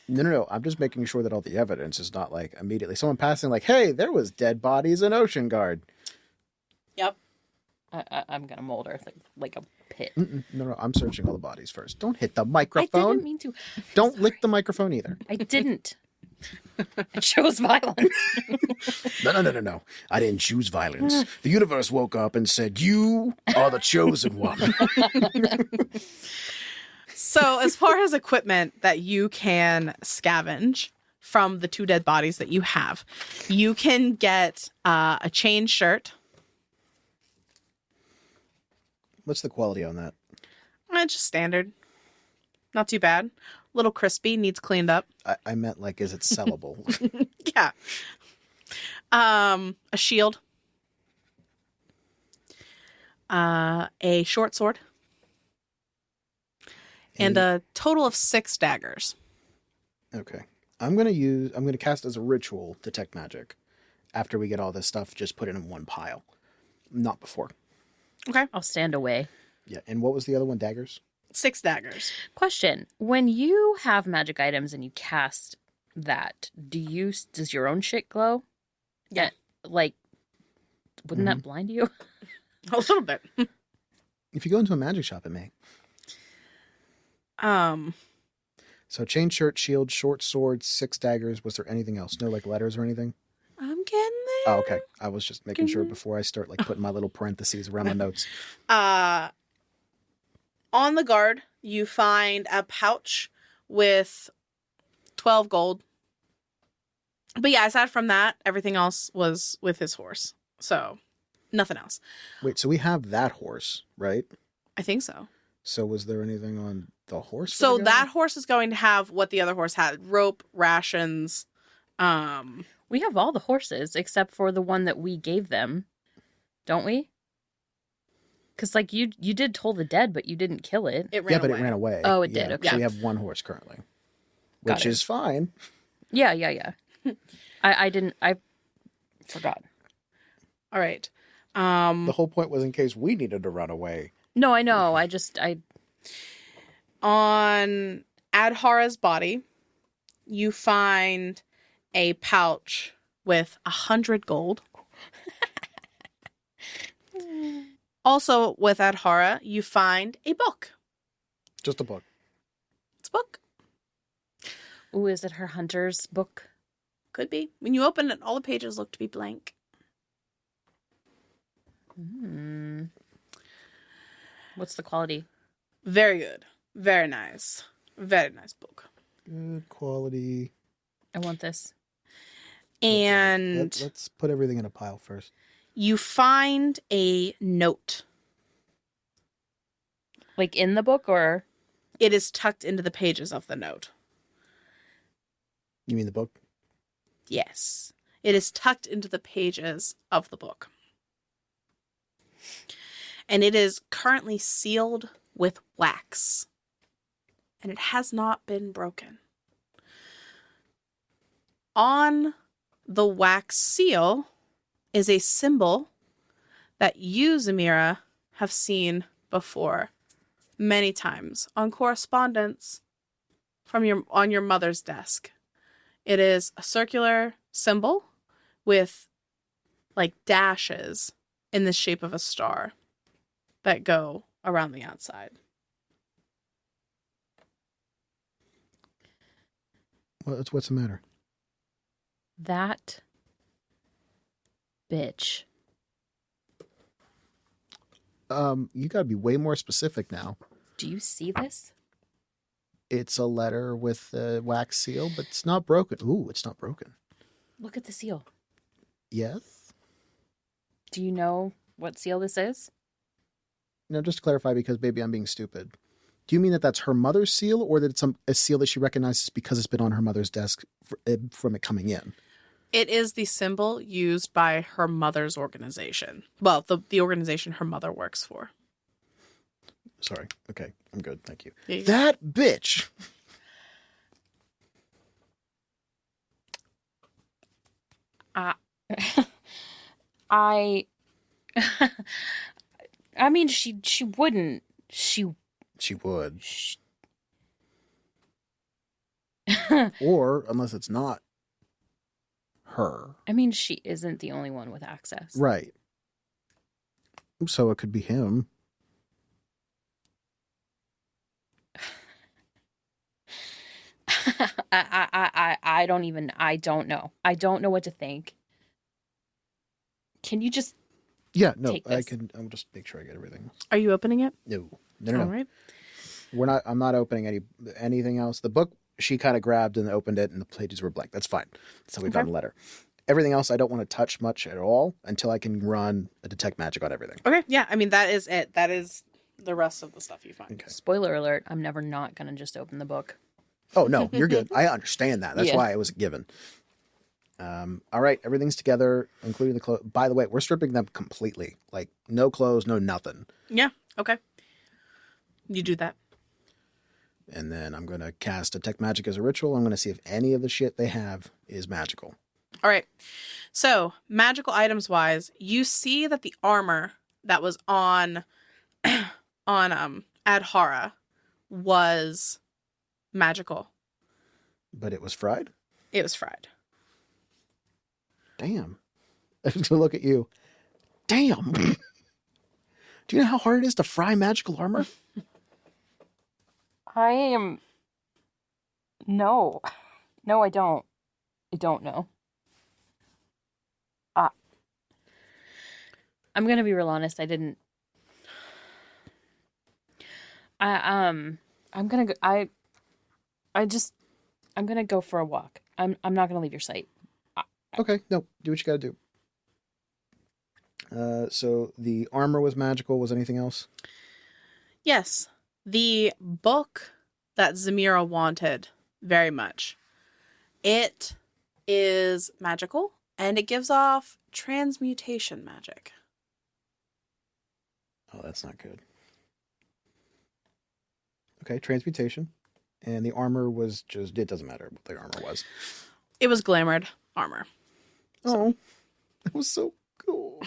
No. I'm just making sure that all the evidence is not like immediately someone passing like, hey, there was dead bodies in Ocean Guard. Yep. I'm going to mold earth like a pit. No. I'm searching all the bodies first. Don't hit the microphone. I didn't mean to. Don't lick the microphone either. I didn't. I chose violence. No. I didn't choose violence. The universe woke up and said, you are the chosen one. So as far as equipment that you can scavenge from the 2 dead bodies that you have, you can get a chain shirt. What's the quality on that? Just standard. Not too bad. Little crispy, needs cleaned up. I meant like, is it sellable? Yeah. A shield. A short sword. And a total of 6 daggers. Okay. I'm gonna cast as a ritual detect magic. After we get all this stuff, just put it in one pile. Not before. Okay. I'll stand away. Yeah. And what was the other one? Daggers? 6 daggers. Question. When you have magic items and you cast that, does your own shit glow? Yeah. Wouldn't that blind you? A little bit. If you go into a magic shop, it may. So chain shirt, shield, short sword, 6 daggers. Was there anything else? No like letters or anything? I'm getting there. Oh, okay. I was just making sure before I start like putting my little parentheses around my notes. On the guard, you find a pouch with 12 gold. But yeah, aside from that, everything else was with his horse. So, nothing else. Wait, so we have that horse, right? I think so. So was there anything on the horse? So that horse is going to have what the other horse had. Rope, rations, We have all the horses except for the one that we gave them, don't we? Because, like, you did toll the dead, but you didn't kill it. It ran away. It ran away. Oh, it did, okay. So we have one horse currently, Got which it. is fine. Yeah. I forgot. All right. The whole point was in case we needed to run away. No, I know. On Adhara's body, you find a pouch with 100 gold. Also, with Adhara, you find a book. Just a book. It's a book. Ooh, is it her hunter's book? Could be. When you open it, all the pages look to be blank. What's the quality? Very good. Very nice. Very nice book. Good quality. I want this. And let's put everything in a pile first. you find a note. Like in the book, or? It is tucked into the pages of the note. You mean the book? Yes. It is tucked into the pages of the book. And it is currently sealed with wax. And it has not been broken. On the wax seal is a symbol that you, Zamira, have seen before many times on correspondence on your mother's desk. It is a circular symbol with like dashes in the shape of a star that go around the outside. What's the matter? That bitch. You gotta be way more specific now. Do you see this? It's a letter with a wax seal, but it's not broken. Ooh, it's not broken. Look at the seal. Yes? Do you know what seal this is? No, just to clarify, because maybe I'm being stupid. Do you mean that that's her mother's seal, or that it's a seal that she recognizes because it's been on her mother's desk from it coming in? It is the symbol used by her mother's organization. Well, the organization her mother works for. Sorry. Okay, I'm good. Thank you. Yeah, That bitch! I mean, she wouldn't. She would. Or, unless it's not her. I mean, she isn't the only one with access. Right. So it could be him. I don't know. I don't know what to think. Can you just take this? I'll just make sure I get everything. Are you opening it? No. All right. I'm not opening anything else. The book she kind of grabbed and opened it and the pages were blank. That's fine. So we've got a letter. Everything else I don't want to touch much at all until I can run a detect magic on everything. Okay. Yeah. I mean, that is it. That is the rest of the stuff you find. Okay. Spoiler alert, I'm never not going to just open the book. Oh, no, you're good. I understand that. That's why it was given. All right. Everything's together, including the clothes. By the way, we're stripping them completely. Like, no clothes, no nothing. Yeah. Okay. You do that. And then I'm going to cast Detect Magic as a ritual. I'm going to see if any of the shit they have is magical. All right. So, magical items wise, you see that the armor that was on Adhara was magical. But it was fried? It was fried. Damn. To look at you. Damn. Do you know how hard it is to fry magical armor? No, I don't. I don't know. I'm going to be real honest. I'm going to go for a walk. I'm not going to leave your sight. Okay. No, do what you got to do. So the armor was magical. Was anything else? Yes. The book that Zamira wanted very much. It is magical, and it gives off transmutation magic. Oh, that's not good. Okay, transmutation. And the armor was just, it doesn't matter what the armor was. It was glamored armor. Oh, that was so cool.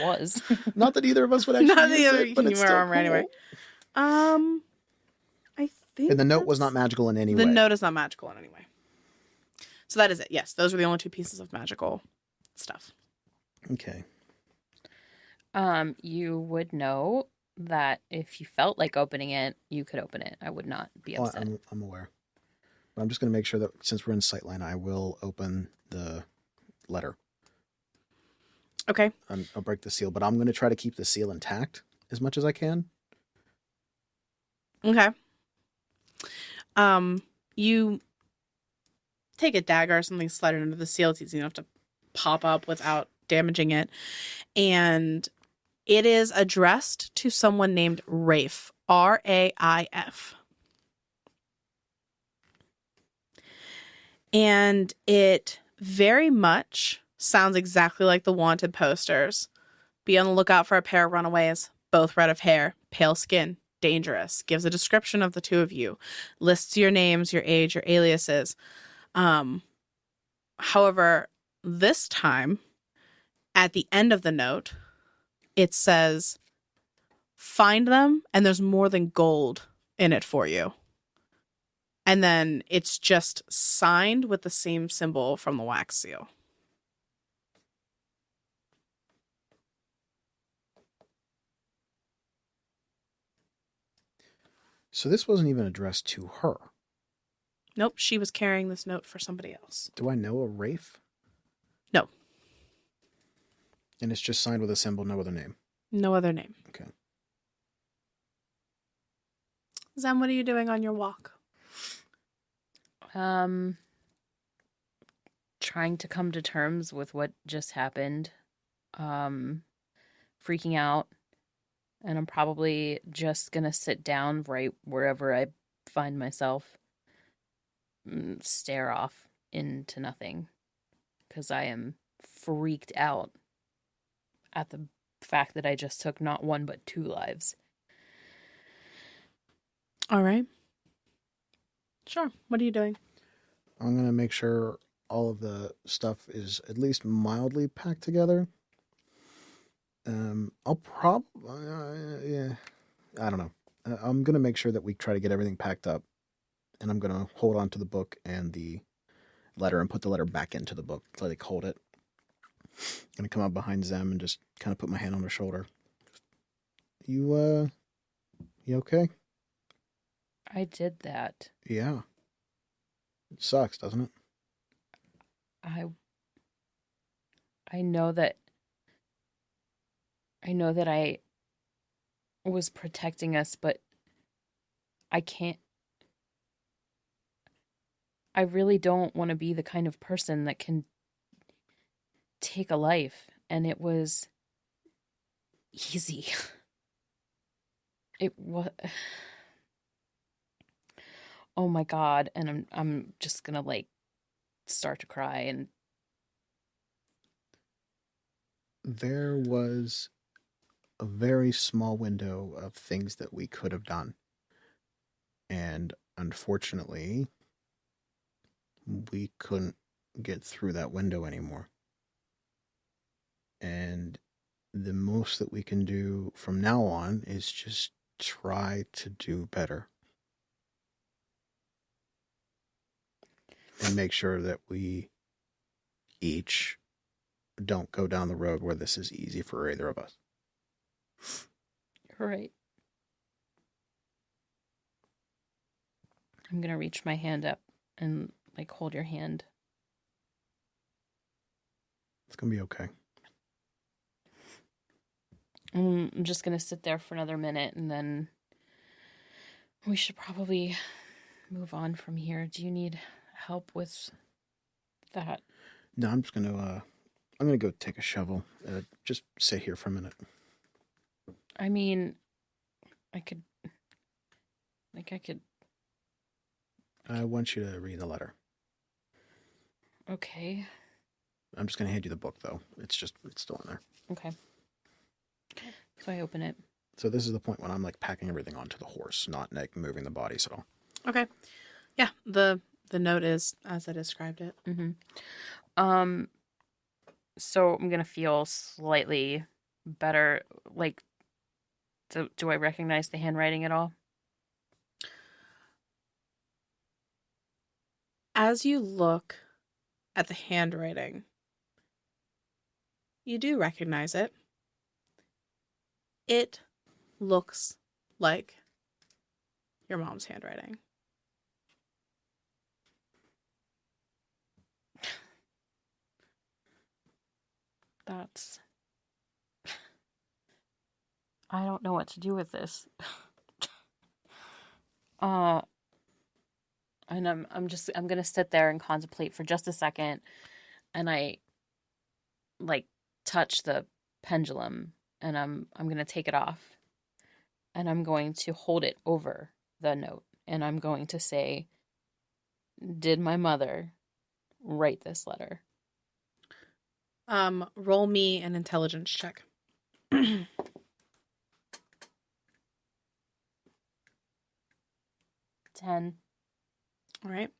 Was. Not that either of us would actually Not use the other it, but it's humor still armor cool. anyway. I think. And the note was not magical in any way. The note is not magical in any way. So that is it. Yes, those were the only two pieces of magical stuff. Okay. You would know that if you felt like opening it, you could open it. I would not be Oh, upset. I'm aware. But I'm just going to make sure that since we're in sightline, I will open the letter. Okay. I'll break the seal, but I'm going to try to keep the seal intact as much as I can. Okay. You take a dagger or something, slide it into the seal. It's easy enough to pop up without damaging it. And it is addressed to someone named Raif. Raif. And it very much sounds exactly like the wanted posters. Be on the lookout for a pair of runaways, both red of hair, pale skin, dangerous. Gives a description of the two of you. Lists your names, your age, your aliases. However, this time, at the end of the note, it says, find them, and there's more than gold in it for you. And then it's just signed with the same symbol from the wax seal. So this wasn't even addressed to her. Nope, she was carrying this note for somebody else. Do I know a Rafe? No. And it's just signed with a symbol, no other name. No other name. Okay. Zem, what are you doing on your walk? Trying to come to terms with what just happened. Freaking out. And I'm probably just gonna sit down right wherever I find myself. Stare off into nothing. Because I am freaked out at the fact that I just took not one but 2 lives. All right. Sure. What are you doing? I'm going to make sure all of the stuff is at least mildly packed together. I'll probably, yeah, I don't know. I'm going to make sure that we try to get everything packed up. And I'm going to hold on to the book and the letter and put the letter back into the book. Like, hold it. I'm going to come up behind Zem and just kind of put my hand on her shoulder. You okay? I did that. Yeah. It sucks, doesn't it? I know that I was protecting us, but I can't. I really don't want to be the kind of person that can take a life, and it was easy. It was. Oh my God, and I'm just gonna like start to cry. And there was a very small window of things that we could have done. And unfortunately, we couldn't get through that window anymore. And the most that we can do from now on is just try to do better. And make sure that we each don't go down the road where this is easy for either of us. you're right. I'm gonna reach my hand up and like hold your hand. It's gonna be okay. I'm just gonna sit there for another minute, and then we should probably move on from here. Do you need help with that? No, I'm gonna go take a shovel. Just sit here for a minute. I mean, I could. I want you to read the letter. Okay. I'm just going to hand you the book, though. It's still in there. Okay. So I open it. So this is the point when I'm like packing everything onto the horse, not like moving the bodies at all. Okay. Yeah, the note is as I described it. Mm-hmm. So I'm gonna feel slightly better. Like, do I recognize the handwriting at all? As you look at the handwriting, you do recognize it. It looks like your mom's handwriting. That's... I don't know what to do with this. And I'm gonna sit there and contemplate for just a second, and I like touch the pendulum, and I'm gonna take it off, and I'm going to hold it over the note, and I'm going to say, "Did my mother write this letter?" Roll me an intelligence check. 10. All right.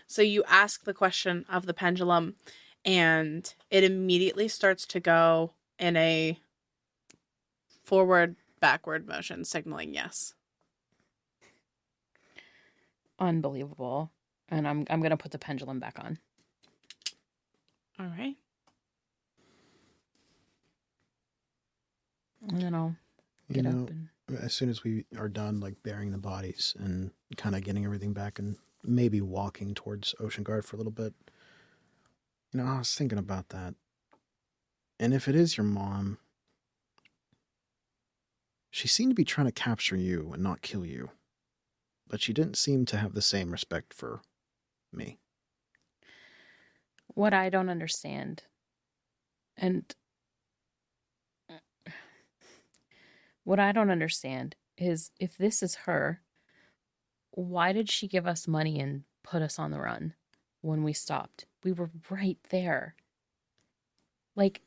So you ask the question of the pendulum, and it immediately starts to go in a forward-backward motion, signaling yes. Unbelievable. And I'm gonna put the pendulum back on. All right. And then I'll get up and... As soon as we are done, like burying the bodies and kind of getting everything back and maybe walking towards Ocean Guard for a little bit, I was thinking about that. And if it is your mom, she seemed to be trying to capture you and not kill you. But she didn't seem to have the same respect for me. What I don't understand, and what I don't understand is, if this is her, why did she give us money and put us on the run when we stopped? We were right there. Like,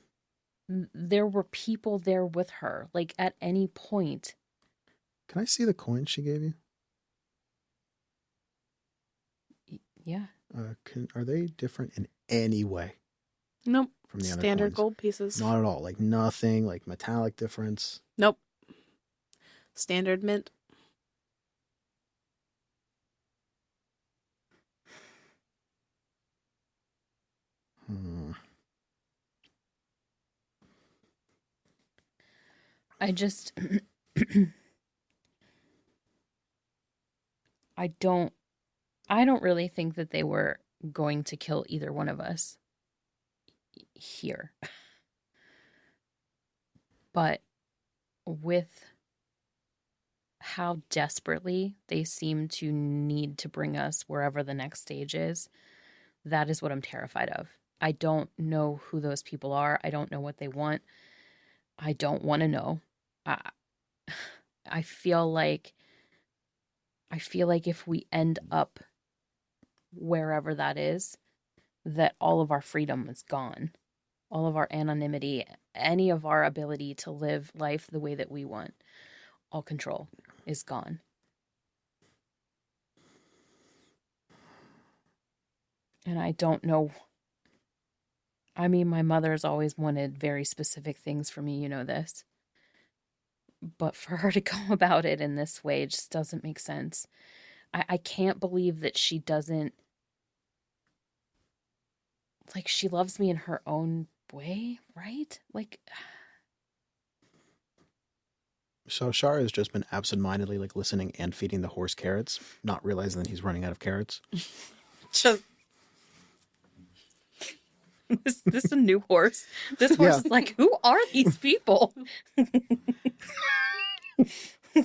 there were people there with her, like, at any point. Can I see the coins she gave you? Yeah. Are they different in any way? Nope. From the other Standard coins? gold pieces. Not at all. Like nothing, like metallic difference. Nope. Standard mint. I just... I don't really think that they were going to kill either one of us here. But with how desperately they seem to need to bring us wherever the next stage is, that is what I'm terrified of. I don't know who those people are. I don't know what they want. I don't want to know. I feel like if we end up wherever that is, that all of our freedom is gone. All of our anonymity, any of our ability to live life the way that we want, all control is gone. And I don't know. I mean, my mother's always wanted very specific things for me, you know this. But for her to go about it in this way, it just doesn't make sense. I can't believe that she doesn't... Like, she loves me in her own way, right? Like... So Char has just been absentmindedly like listening and feeding the horse carrots, not realizing that he's running out of carrots. Just... Is this a new horse? This horse is like, who are these people?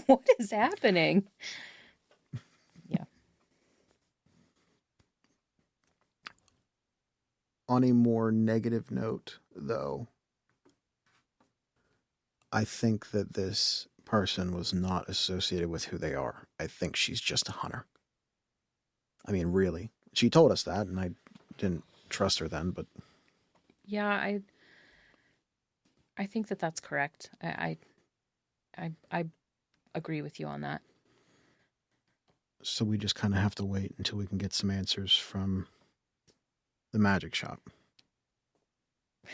What is happening? Yeah. On a more negative note, though, I think that this person was not associated with who they are. I think she's just a hunter. I mean, really. She told us that, and I didn't trust her then, but Yeah, I think that that's correct. I agree with you on that. so we just kind of have to wait until we can get some answers from the magic shop.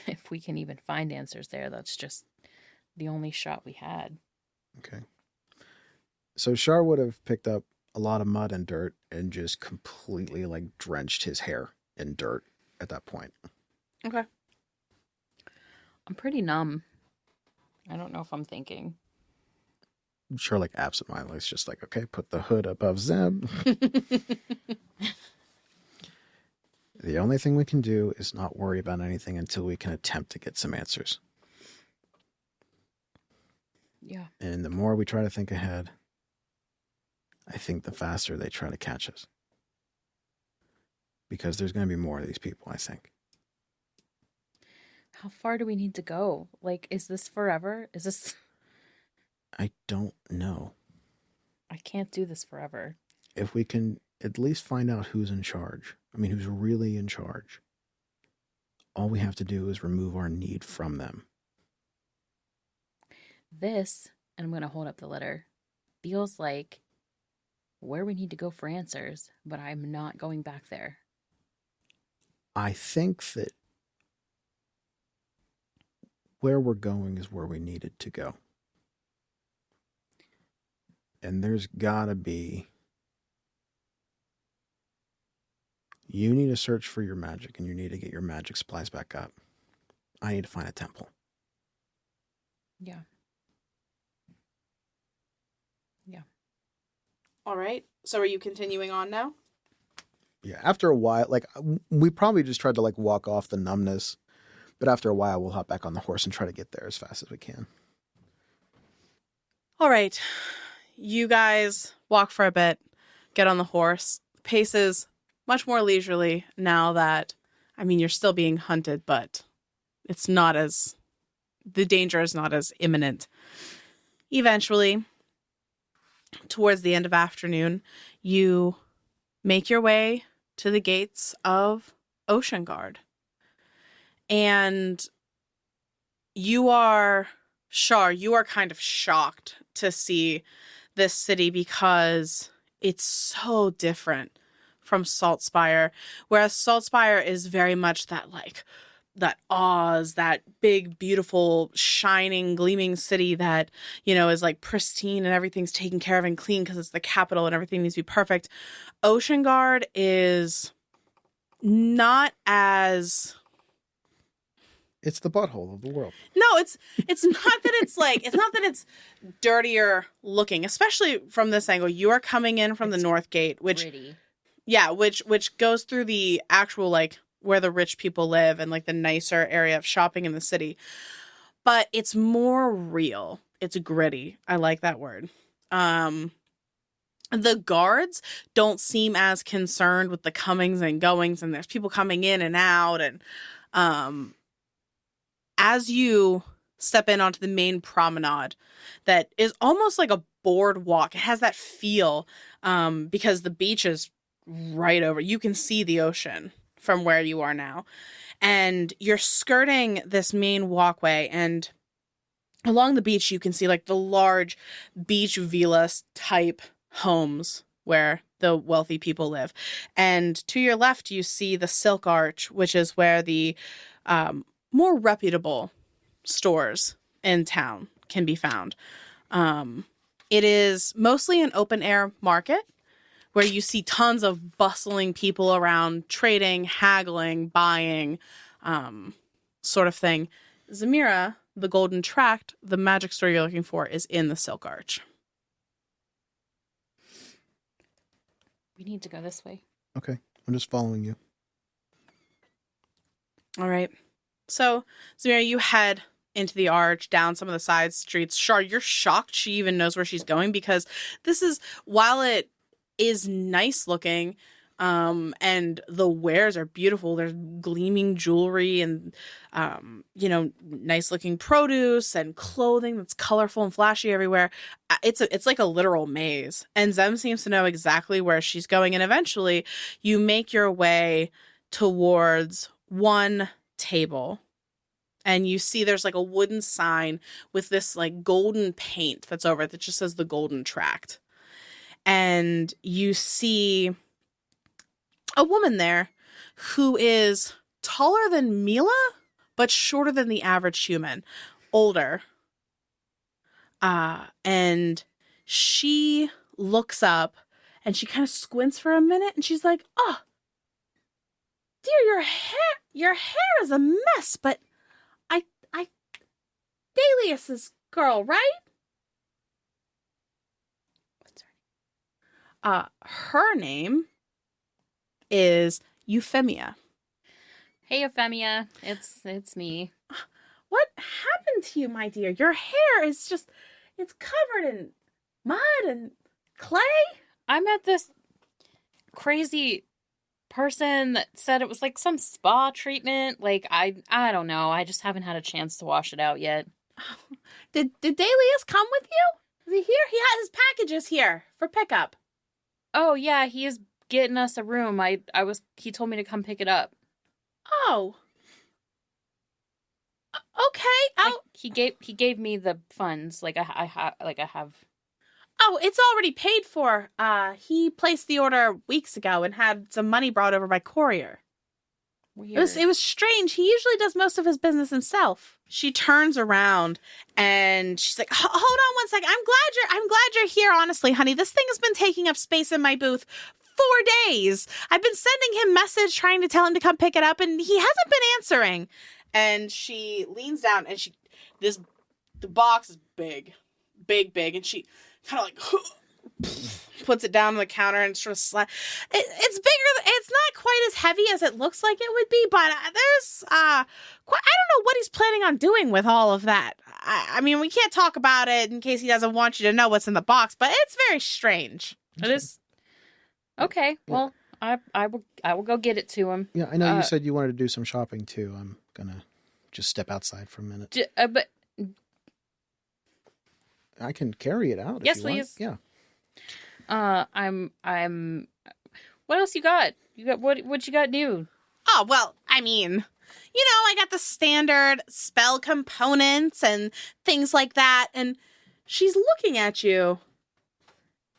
If we can even find answers there, that's just the only shot we had. Okay. So Char would have picked up a lot of mud and dirt and just completely like drenched his hair in dirt at that point. Okay. I'm pretty numb. I don't know if I'm thinking. Char like absentmindedly is just like, okay, put the hood above Zem. The only thing we can do is not worry about anything until we can attempt to get some answers. Yeah. And the more we try to think ahead, I think the faster they try to catch us. Because there's going to be more of these people, I think. How far do we need to go? Like, is this forever? Is this... I don't know. I can't do this forever. If we can at least find out who's in charge. I mean, who's really in charge. All we have to do is remove our need from them. This, and I'm going to hold up the letter, feels like where we need to go for answers, but I'm not going back there. I think that where we're going is where we needed to go. And there's gotta be... You need to search for your magic, and you need to get your magic supplies back up. I need to find a temple. Yeah. Yeah. All right. So are you continuing on now? Yeah, after a while, like, we probably just tried to, like, walk off the numbness. But after a while, we'll hop back on the horse and try to get there as fast as we can. All right. You guys walk for a bit, get on the horse. Pace is much more leisurely now that, I mean, you're still being hunted, but it's not as, the danger is not as imminent. Eventually, towards the end of afternoon, you make your way to the gates of Ocean Guard. And you are, Char, you are kind of shocked to see this city because it's so different from Saltspire. Whereas Saltspire is very much that, like, that Oz, that big, beautiful, shining, gleaming city that, you know, is like pristine and everything's taken care of and clean because it's the capital and everything needs to be perfect. Ocean Guard is not as... It's the butthole of the world. No, it's not that it's like, it's not that it's dirtier looking, especially from this angle. You are coming in from the North Gate, which, Gritty. yeah, which goes through the actual, like, where the rich people live and, like, the nicer area of shopping in the city. But it's more real. It's gritty. I like that word. The guards don't seem as concerned with the comings and goings, and there's people coming in and out, and as you step in onto the main promenade that is almost like a boardwalk, it has that feel because the beach is right over. You can see the ocean from where you are now. And you're skirting this main walkway, and along the beach you can see like the large beach villas type homes where the wealthy people live. And to your left you see the Silk Arch, which is where the more reputable stores in town can be found. It is mostly an open air market where you see tons of bustling people around trading, haggling, buying, sort of thing. Zamira, the Golden Tract, the magic store you're looking for, is in the Silk Arch. We need to go this way. Okay, I'm just following you. All right. So, Zamira, you head into the arch, down some of the side streets. Char, you're shocked she even knows where she's going because this is, while it is nice looking, and the wares are beautiful. There's gleaming jewelry and, nice looking produce and clothing that's colorful and flashy everywhere. It's like a literal maze. And Zem seems to know exactly where she's going. And eventually you make your way towards one table. And you see there's like a wooden sign with this like golden paint that's over it that just says the Golden Tract. And you see a woman there who is taller than Mila, but shorter than the average human, older. And she looks up and she kind of squints for a minute and she's like, "Oh, dear, your hair is a mess, but I Delius's girl, right?" What's her name? Her name is Euphemia. Hey, Euphemia. It's me. What happened to you, my dear? Your hair is just, it's covered in mud and clay. I met this crazy person that said it was like some spa treatment. Like, I don't know. I just haven't had a chance to wash it out yet. Did Delius come with you? Is he here? He has his packages here for pickup. Oh, yeah, he is getting us a room. He told me to come pick it up. Oh. Okay. Like, he gave me the funds. Like I have. Oh, it's already paid for. He placed the order weeks ago and had some money brought over by courier. Weird. It was strange. He usually does most of his business himself. She turns around and she's like, "Hold on one second. I'm glad you're here. Honestly, honey, this thing has been taking up space in my booth 4 days. I've been sending him message trying to tell him to come pick it up, and he hasn't been answering." And she leans down and the box is big, and she kind of like puts it down on the counter and sort of it's bigger. It's not quite as heavy as it looks like it would be, but there's I don't know what he's planning on doing with all of that. I mean, we can't talk about it in case he doesn't want you to know what's in the box, but it's very strange. It is. Okay, well, I will go get it to him. Yeah, I know you said you wanted to do some shopping too. I'm gonna just step outside for a minute. But I can carry it out. Yes, if you please. Want. Yeah. I'm. What else you got? What you got new? Oh, well, I mean, I got the standard spell components and things like that. And she's looking at you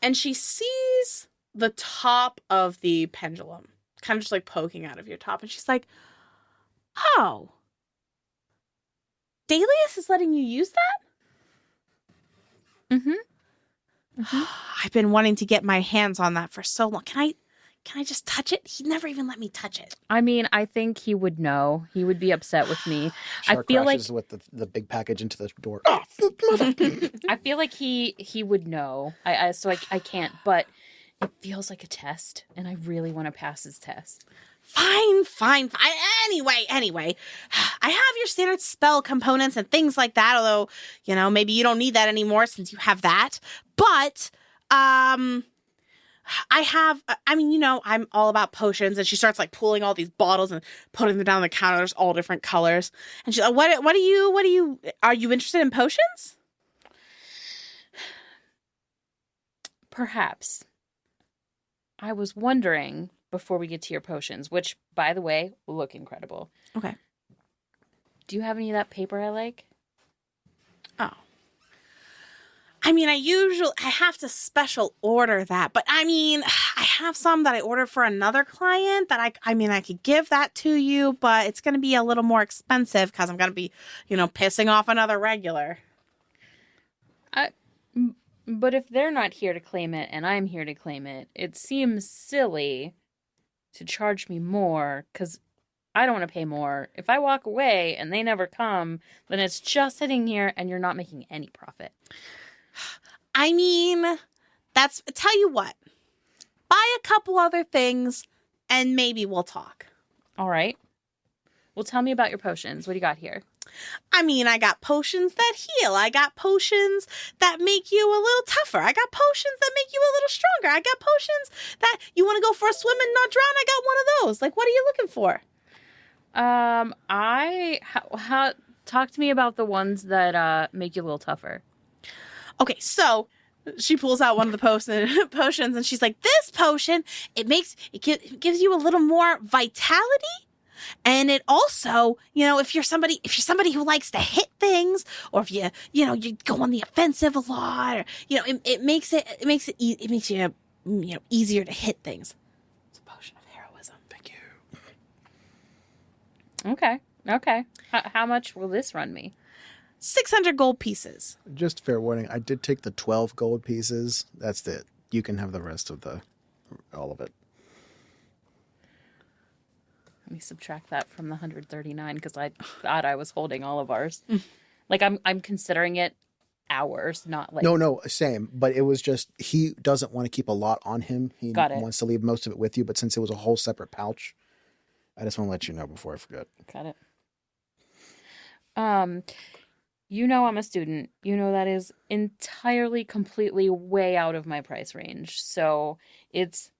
and she sees the top of the pendulum kind of just like poking out of your top. And she's like, "Oh, Delius is letting you use that?" Mm-hmm. I've been wanting to get my hands on that for so long. Can I just touch it? He never even let me touch it. I mean, I think he would know. He would be upset with me. Char I feel like with the big package into the door. I feel like he would know. So I can't, but it feels like a test, and I really want to pass his test. Fine. Anyway, I have your standard spell components and things like that, although, maybe you don't need that anymore since you have that. But, I'm all about potions, and she starts like pulling all these bottles and putting them down on the counter. There's all different colors. And she's like, are you interested in potions? Perhaps. I was wondering, before we get to your potions, which, by the way, look incredible. Okay. Do you have any of that paper I like? Oh. I mean, I have to special order that, but I mean, I have some that I ordered for another client that I could give that to you, but it's going to be a little more expensive because I'm going to be, pissing off another regular. But if they're not here to claim it and I'm here to claim it, it seems silly to charge me more because I don't want to pay more. If I walk away and they never come, then it's just sitting here and you're not making any profit. I mean, tell you what, buy a couple other things and maybe we'll talk. All right. Well, tell me about your potions. What do you got here? I mean, I got potions that heal. I got potions that make you a little tougher. I got potions that make you a little stronger. I got potions that you want to go for a swim and not drown. I got one of those. Like, what are you looking for? Talk to me about the ones that make you a little tougher. Okay, so She pulls out one of the potions, and she's like, "This potion, it gives you a little more vitality, and it also, if you're somebody who likes to hit things, or if you go on the offensive a lot, or it makes you easier to hit things. It's a potion of heroism." Thank you. Okay. How much will this run me? 600 gold pieces. Just fair warning, I did take the 12 gold pieces. That's it. You can have the rest of all of it. Let me subtract that from the 139 because I thought I was holding all of ours. Like I'm considering it ours, not like... No, same. But it was just, he doesn't want to keep a lot on him. He wants to leave most of it with you. But since it was a whole separate pouch, I just want to let you know before I forget. Got it. I'm a student. That is entirely, completely way out of my price range. So it's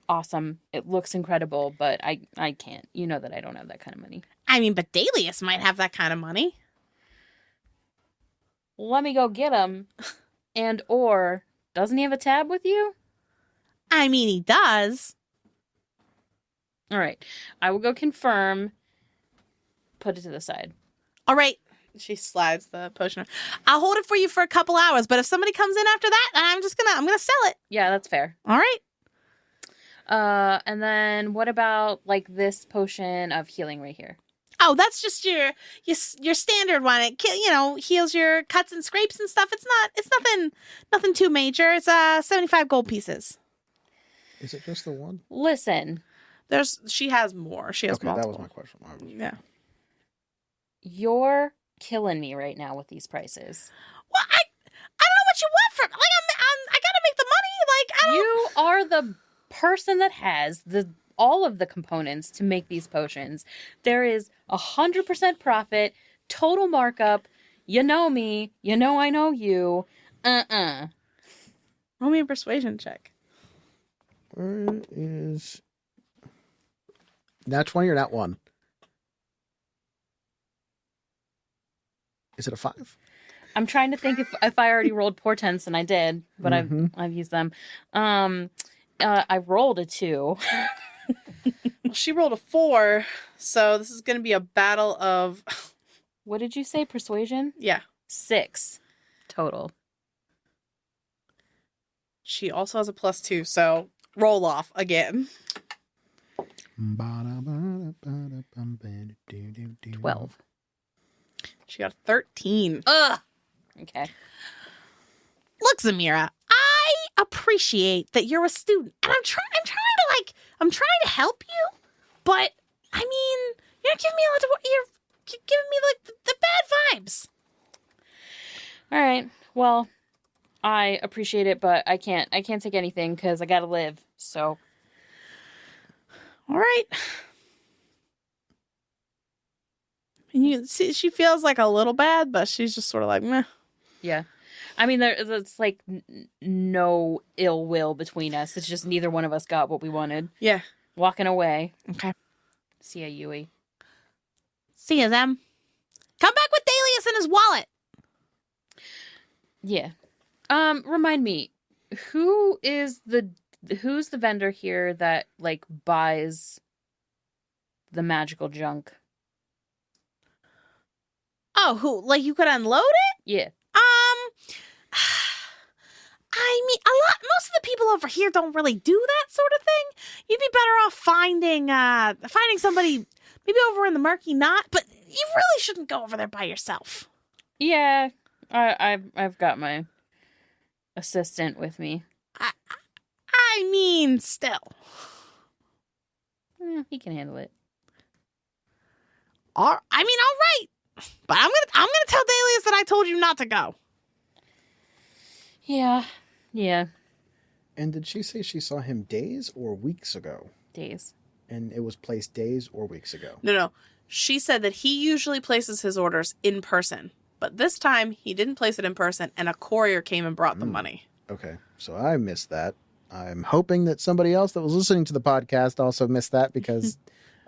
awesome. It looks incredible, but I can't. You know that I don't have that kind of money. I mean, but Dalius might have that kind of money. Let me go get him. Or doesn't he have a tab with you? I mean, he does. All right. I will go confirm. Put it to the side. All right. She slides the potion. I'll hold it for you for a couple hours, but if somebody comes in after that, I'm gonna sell it. Yeah, that's fair. All right. And then what about like this potion of healing right here? Oh, that's just your standard one. It heals your cuts and scrapes and stuff. It's nothing too major. It's 75 gold pieces. Is it just the one? Listen, she has more. She has multiple. That was my question. Yeah. You're killing me right now with these prices. Well, I don't know what you want from. I gotta make the money. You are the person that has all of the components to make these potions. There is 100% profit, total markup. You know me. You know I know you. Roll me a persuasion check. Where is... Nat 20 or nat 1? Is it a 5? I'm trying to think if I already rolled portents, and I did, but I've used them. I rolled a 2. Well, she rolled a 4, so this is going to be a battle of... What did you say? Persuasion? Yeah. 6 total. She also has a +2, so roll off again. 12. She got a 13. Ugh. Okay. Look, Zamira, I appreciate that you're a student, and I'm trying to help you, but I mean, you're giving me you're giving me like the bad vibes. All right. Well, I appreciate it, but I can't take anything because I gotta live. So. All right. And you see, she feels like a little bad, but she's just sort of like, meh. Yeah. I mean, it's like no ill will between us. It's just neither one of us got what we wanted. Yeah. Walking away. Okay. See ya, Yui. See ya, Zem. Come back with Dalius and his wallet. Yeah. Remind me, who's the vendor here that like buys the magical junk? Oh, who? Like you could unload it? Yeah. I mean, most of the people over here don't really do that sort of thing. You'd be better off finding somebody maybe over in the Murky Knot, but you really shouldn't go over there by yourself. Yeah, I've got my assistant with me. I mean, still. He can handle it. All right. But I'm gonna tell Dalius that I told you not to go. Yeah. And did she say she saw him days or weeks ago? Days. And it was placed days or weeks ago? No. She said that he usually places his orders in person. But this time, he didn't place it in person, and a courier came and brought the money. Okay, so I missed that. I'm hoping that somebody else that was listening to the podcast also missed that, because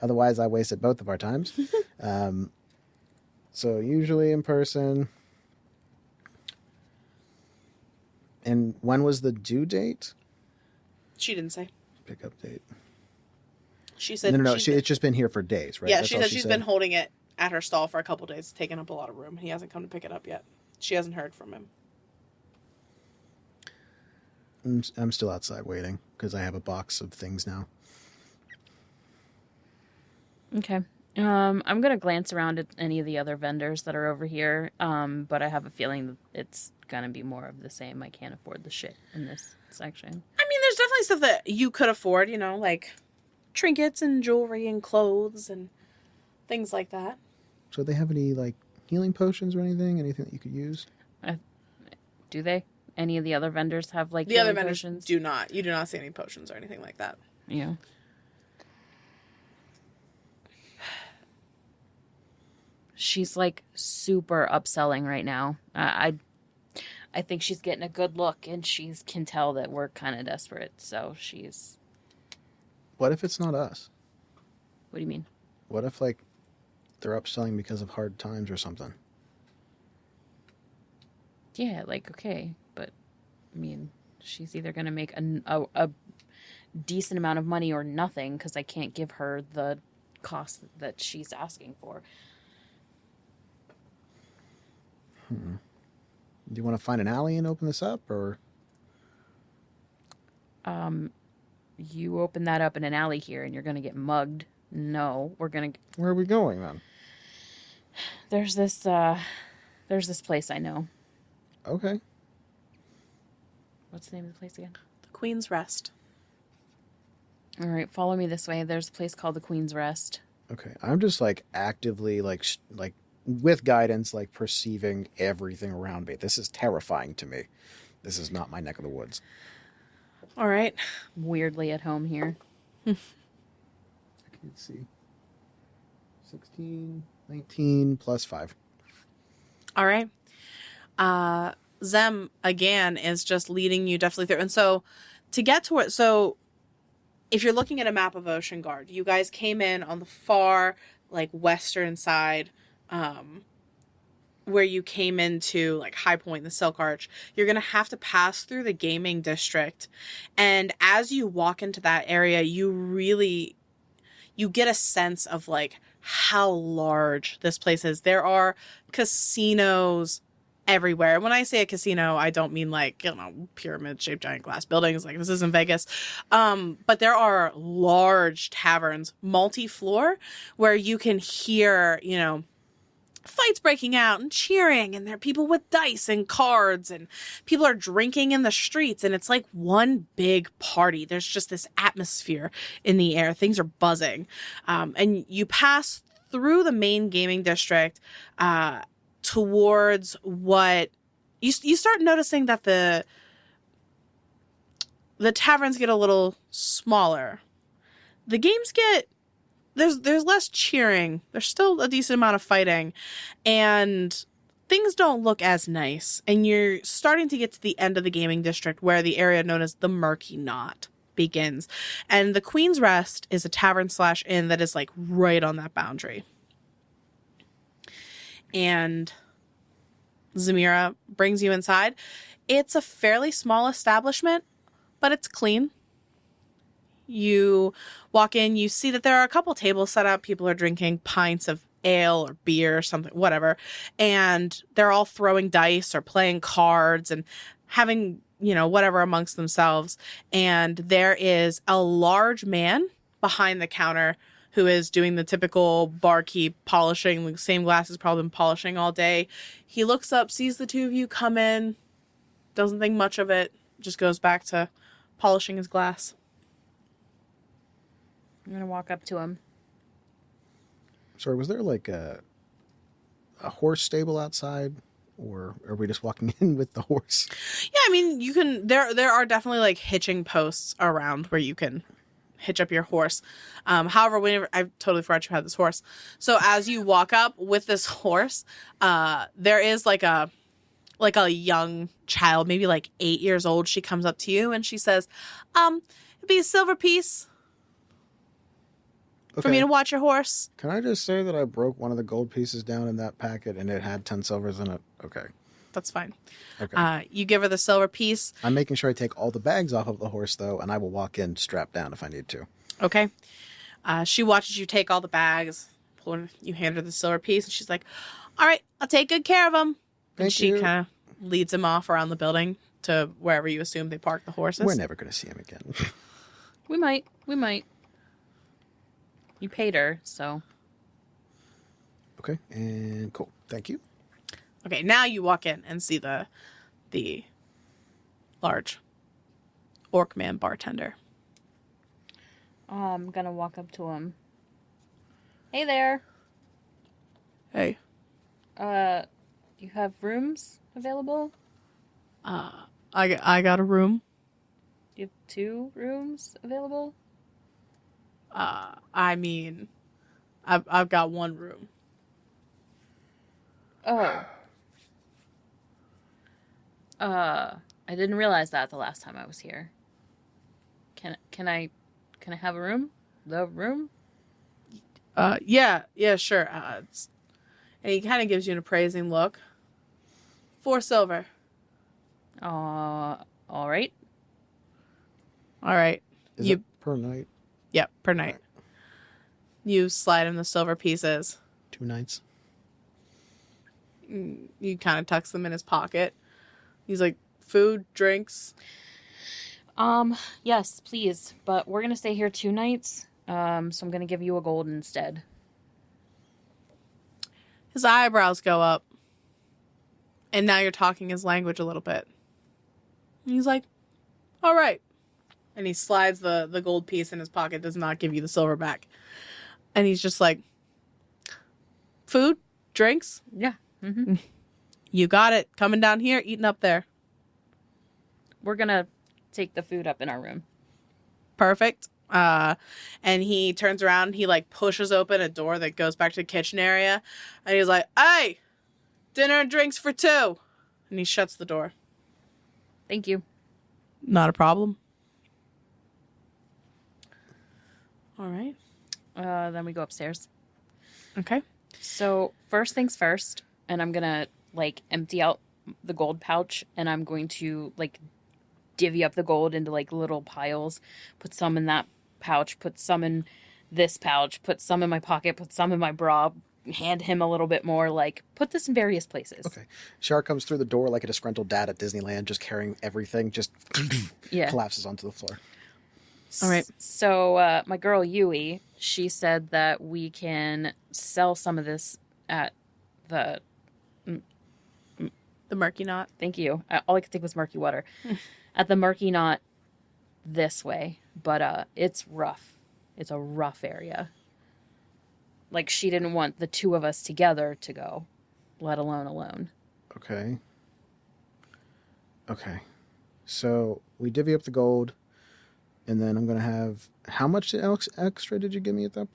otherwise I wasted both of our times. So usually in person. And when was the due date? She didn't say. Pickup date. She said no. It's just been here for days, right? Yeah, That's she all said she's been holding it at her stall for a couple days, taking up a lot of room. He hasn't come to pick it up yet. She hasn't heard from him. I'm still outside waiting because I have a box of things now. Okay. I'm going to glance around at any of the other vendors that are over here, but I have a feeling that it's going to be more of the same. I can't afford the shit in this section. I mean, there's definitely stuff that you could afford, you know, like trinkets and jewelry and clothes and things like that. So they have any, like, healing potions or anything? Anything that you could use? Do they? Any of the other vendors have, like, the other vendors potions? Do not. You do not see any potions or anything like that. Yeah. She's, like, super upselling right now. I think she's getting a good look, and she can tell that we're kind of desperate, so she's... What if it's not us? What do you mean? What if, like, they're upselling because of hard times or something? Yeah, like, okay, but, I mean, she's either going to make a decent amount of money or nothing, because I can't give her the cost that she's asking for. Do you want to find an alley and open this up, or? You open that up in an alley here, and you're going to get mugged. No, we're going to... Where are we going, then? There's this place I know. Okay. What's the name of the place again? The Queen's Rest. All right, follow me this way. There's a place called the Queen's Rest. Okay. I'm just, like, actively, like with guidance, like, perceiving everything around me. This is terrifying to me. This is not my neck of the woods. All right. Weirdly at home here. I can't see. 16, 19, plus 5. All right. Zem, again, is just leading you definitely through. And so, to get to it, so if you're looking at a map of Ocean Guard, you guys came in on the far, like, western side, where you came into, like, High Point, the Silk Arch. You're going to have to pass through the gaming district. And as you walk into that area, you get a sense of, like, how large this place is. There are casinos everywhere. When I say a casino, I don't mean, like, you know, pyramid-shaped giant glass buildings. Like, this isn't Vegas. But there are large taverns, multi-floor, where you can hear, you know, fights breaking out and cheering, and there are people with dice and cards, and people are drinking in the streets, and it's like one big party. There's just this atmosphere in the air. Things are buzzing. And you pass through the main gaming district towards what you start noticing that the taverns get a little smaller. The games get there's less cheering. There's still a decent amount of fighting, and things don't look as nice. And you're starting to get to the end of the gaming district, where the area known as the Murky Knot begins. And the Queen's Rest is a tavern/inn that is, like, right on that boundary. And Zamira brings you inside. It's a fairly small establishment, but it's clean. You walk in, you see that there are a couple tables set up. People are drinking pints of ale or beer or something, whatever. And they're all throwing dice or playing cards and having, you know, whatever amongst themselves. And there is a large man behind the counter who is doing the typical barkeep polishing, the same glasses probably been polishing all day. He looks up, sees the two of you come in, doesn't think much of it, just goes back to polishing his glass. I'm going to walk up to him. Sorry, was there, like, a horse stable outside? Or are we just walking in with the horse? Yeah, I mean, you can... There are definitely, like, hitching posts around where you can hitch up your horse. However, I totally forgot you had this horse. So as you walk up with this horse, there is, like a young child, maybe, like, 8 years old. She comes up to you and she says, it'd be a silver piece. Okay. For me to watch your horse. Can I just say that I broke one of the gold pieces down in that packet and it had 10 silvers in it? Okay. That's fine. Okay. You give her the silver piece. I'm making sure I take all the bags off of the horse, though, and I will walk in strapped down if I need to. Okay. She watches you take all the bags. You hand her the silver piece, and she's like, all right, I'll take good care of them. And she kind of leads him off around the building to wherever you assume they park the horses. We're never going to see him again. We might. You paid her, so. Okay, and cool. Thank you. Okay, now you walk in and see the large orc man bartender. I'm gonna walk up to him. Hey there. Hey. Do you have rooms available? I got a room. Do you have 2 rooms available? I mean, I've got one room. Oh. I didn't realize that the last time I was here. Can I have a room? The room? Yeah, sure. And he kind of gives you an appraising look. 4 silver. All right. All right. Is it per night? Yep, per night. Right. You slide him the silver pieces. 2 nights. You kind of tucks them in his pocket. He's like, food, drinks. Yes, please. But we're gonna stay here 2 nights. So I'm gonna give you a gold instead. His eyebrows go up. And now you're talking his language a little bit. And he's like, all right. And he slides the gold piece in his pocket, does not give you the silver back. And he's just like, food, drinks? Yeah. Mm-hmm. You got it. Coming down here, eating up there. We're gonna take the food up in our room. Perfect. And he turns around, he like pushes open a door that goes back to the kitchen area. And he's like, hey, dinner and drinks for 2. And he shuts the door. Thank you. Not a problem. All right. Then we go upstairs. Okay. So first things first, and I'm gonna like empty out the gold pouch, and I'm going to like divvy up the gold into like little piles. Put some in that pouch. Put some in this pouch. Put some in my pocket. Put some in my bra. Hand him a little bit more. Like put this in various places. Okay. Char comes through the door like a disgruntled dad at Disneyland, just carrying everything, just collapses onto the floor. All right. So my girl Yui, she said that we can sell some of this at the Murky Knot. Thank you. All I could think was murky water. At the Murky Knot this way, but it's rough. It's a rough area. Like she didn't want the 2 of us together to go, let alone. Okay. So we divvy up the gold, and then I'm going to have... How much extra did you give me at that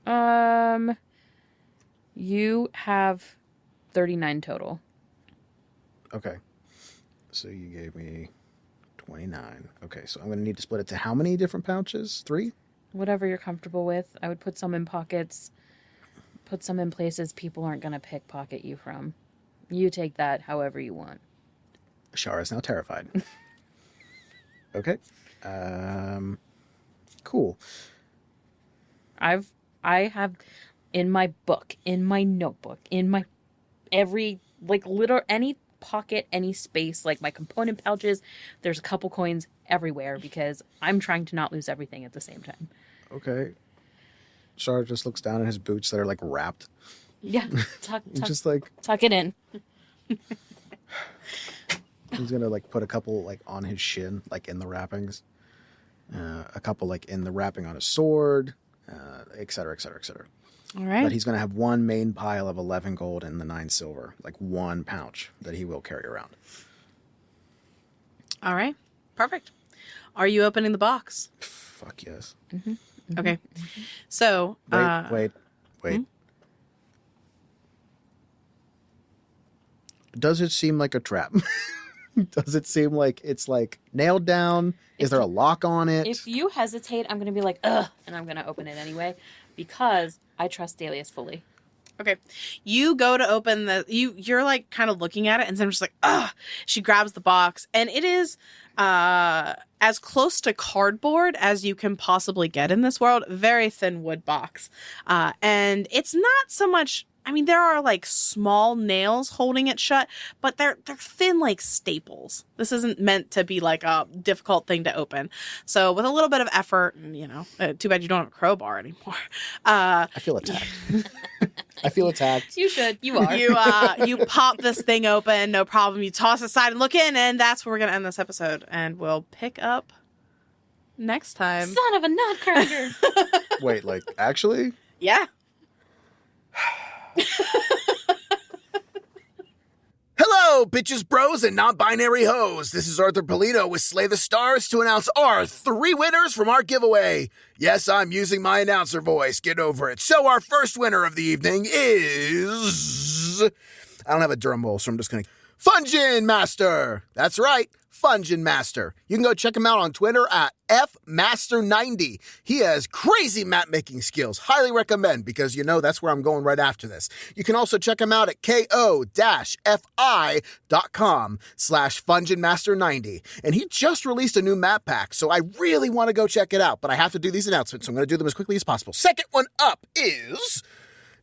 point? You have 39 total. Okay. So you gave me 29. Okay, so I'm going to need to split it to how many different pouches? 3? Whatever you're comfortable with. I would put some in pockets, put some in places people aren't going to pickpocket you from. You take that however you want. Char is now terrified. Okay. Cool. I have in my book, in my notebook, in my every any pocket, any space, like my component pouches, there's a couple coins everywhere because I'm trying to not lose everything at the same time. Okay. Char just looks down at his boots that are like wrapped. Yeah. Tuck it in. He's gonna like put a couple like on his shin, like in the wrappings. A couple like in the wrapping on his sword, et cetera, et cetera, et cetera. All right. But he's going to have one main pile of 11 gold and the 9 silver, like one pouch that he will carry around. All right. Perfect. Are you opening the box? Fuck yes. Mm-hmm. Mm-hmm. Okay. So. Wait. Hmm? Does it seem like a trap? Does it seem like it's like nailed down? Is there a lock on it? If you hesitate, I'm going to be like, ugh, and I'm going to open it anyway because I trust Delius fully. Okay. You go to open you're like kind of looking at it, and Zem's just like, ugh. She grabs the box, and it is as close to cardboard as you can possibly get in this world. Very thin wood box. And it's not so much, I mean, there are like small nails holding it shut, but they're thin like staples. This isn't meant to be like a difficult thing to open. So with a little bit of effort, and too bad you don't have a crowbar anymore. I feel attacked. I feel attacked. You should. You are. You pop this thing open, no problem. You toss it aside and look in, and that's where we're gonna end this episode. And we'll pick up next time. Son of a nutcracker. Wait, like actually? Yeah. Hello, bitches, bros, and non-binary hoes. This is Arthur Polino with Slay the Stars to announce our 3 winners from our giveaway. Yes, I'm using my announcer voice. Get over it. So our first winner of the evening is... I don't have a drum roll, so I'm just going to... Fungin Master. That's right, Fungin Master. You can go check him out on Twitter at FMaster90. He has crazy map making skills. Highly recommend, because that's where I'm going right after this. You can also check him out at ko-fi.com/FunginMaster90. And he just released a new map pack, so I really want to go check it out, but I have to do these announcements, so I'm going to do them as quickly as possible. Second one up is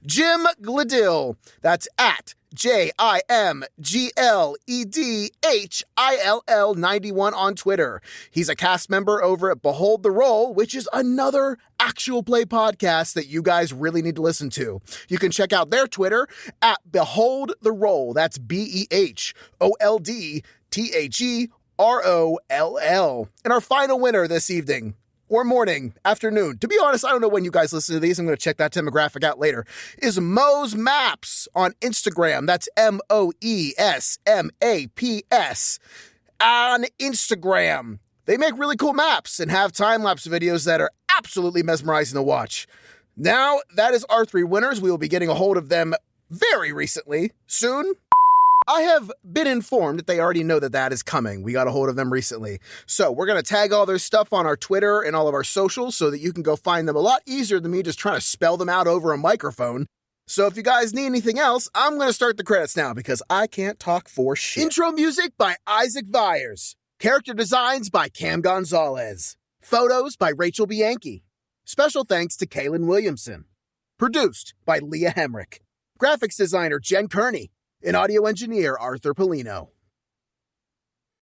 Jim Gledill. That's at JimGledhill91 on Twitter. He's a cast member over at Behold the Roll, which is another actual play podcast that you guys really need to listen to. You can check out their Twitter at Behold the Roll. That's BEHOLDTHEROLL. And our final winner this evening, or morning, afternoon. To be honest, I don't know when you guys listen to these. I'm going to check that demographic out later. Is Moe's Maps on Instagram. That's MOESMAPS on Instagram. They make really cool maps and have time-lapse videos that are absolutely mesmerizing to watch. Now, that is our 3 winners. We will be getting a hold of them very recently, soon. I have been informed that they already know that is coming. We got a hold of them recently. So we're going to tag all their stuff on our Twitter and all of our socials so that you can go find them a lot easier than me just trying to spell them out over a microphone. So if you guys need anything else, I'm going to start the credits now because I can't talk for shit. Intro music by Isaac Vyers. Character designs by Cam Gonzalez. Photos by Rachel Bianchi. Special thanks to Kaylin Williamson. Produced by Leah Hemrick. Graphics designer Jen Kearney. And audio engineer Arthur Polino.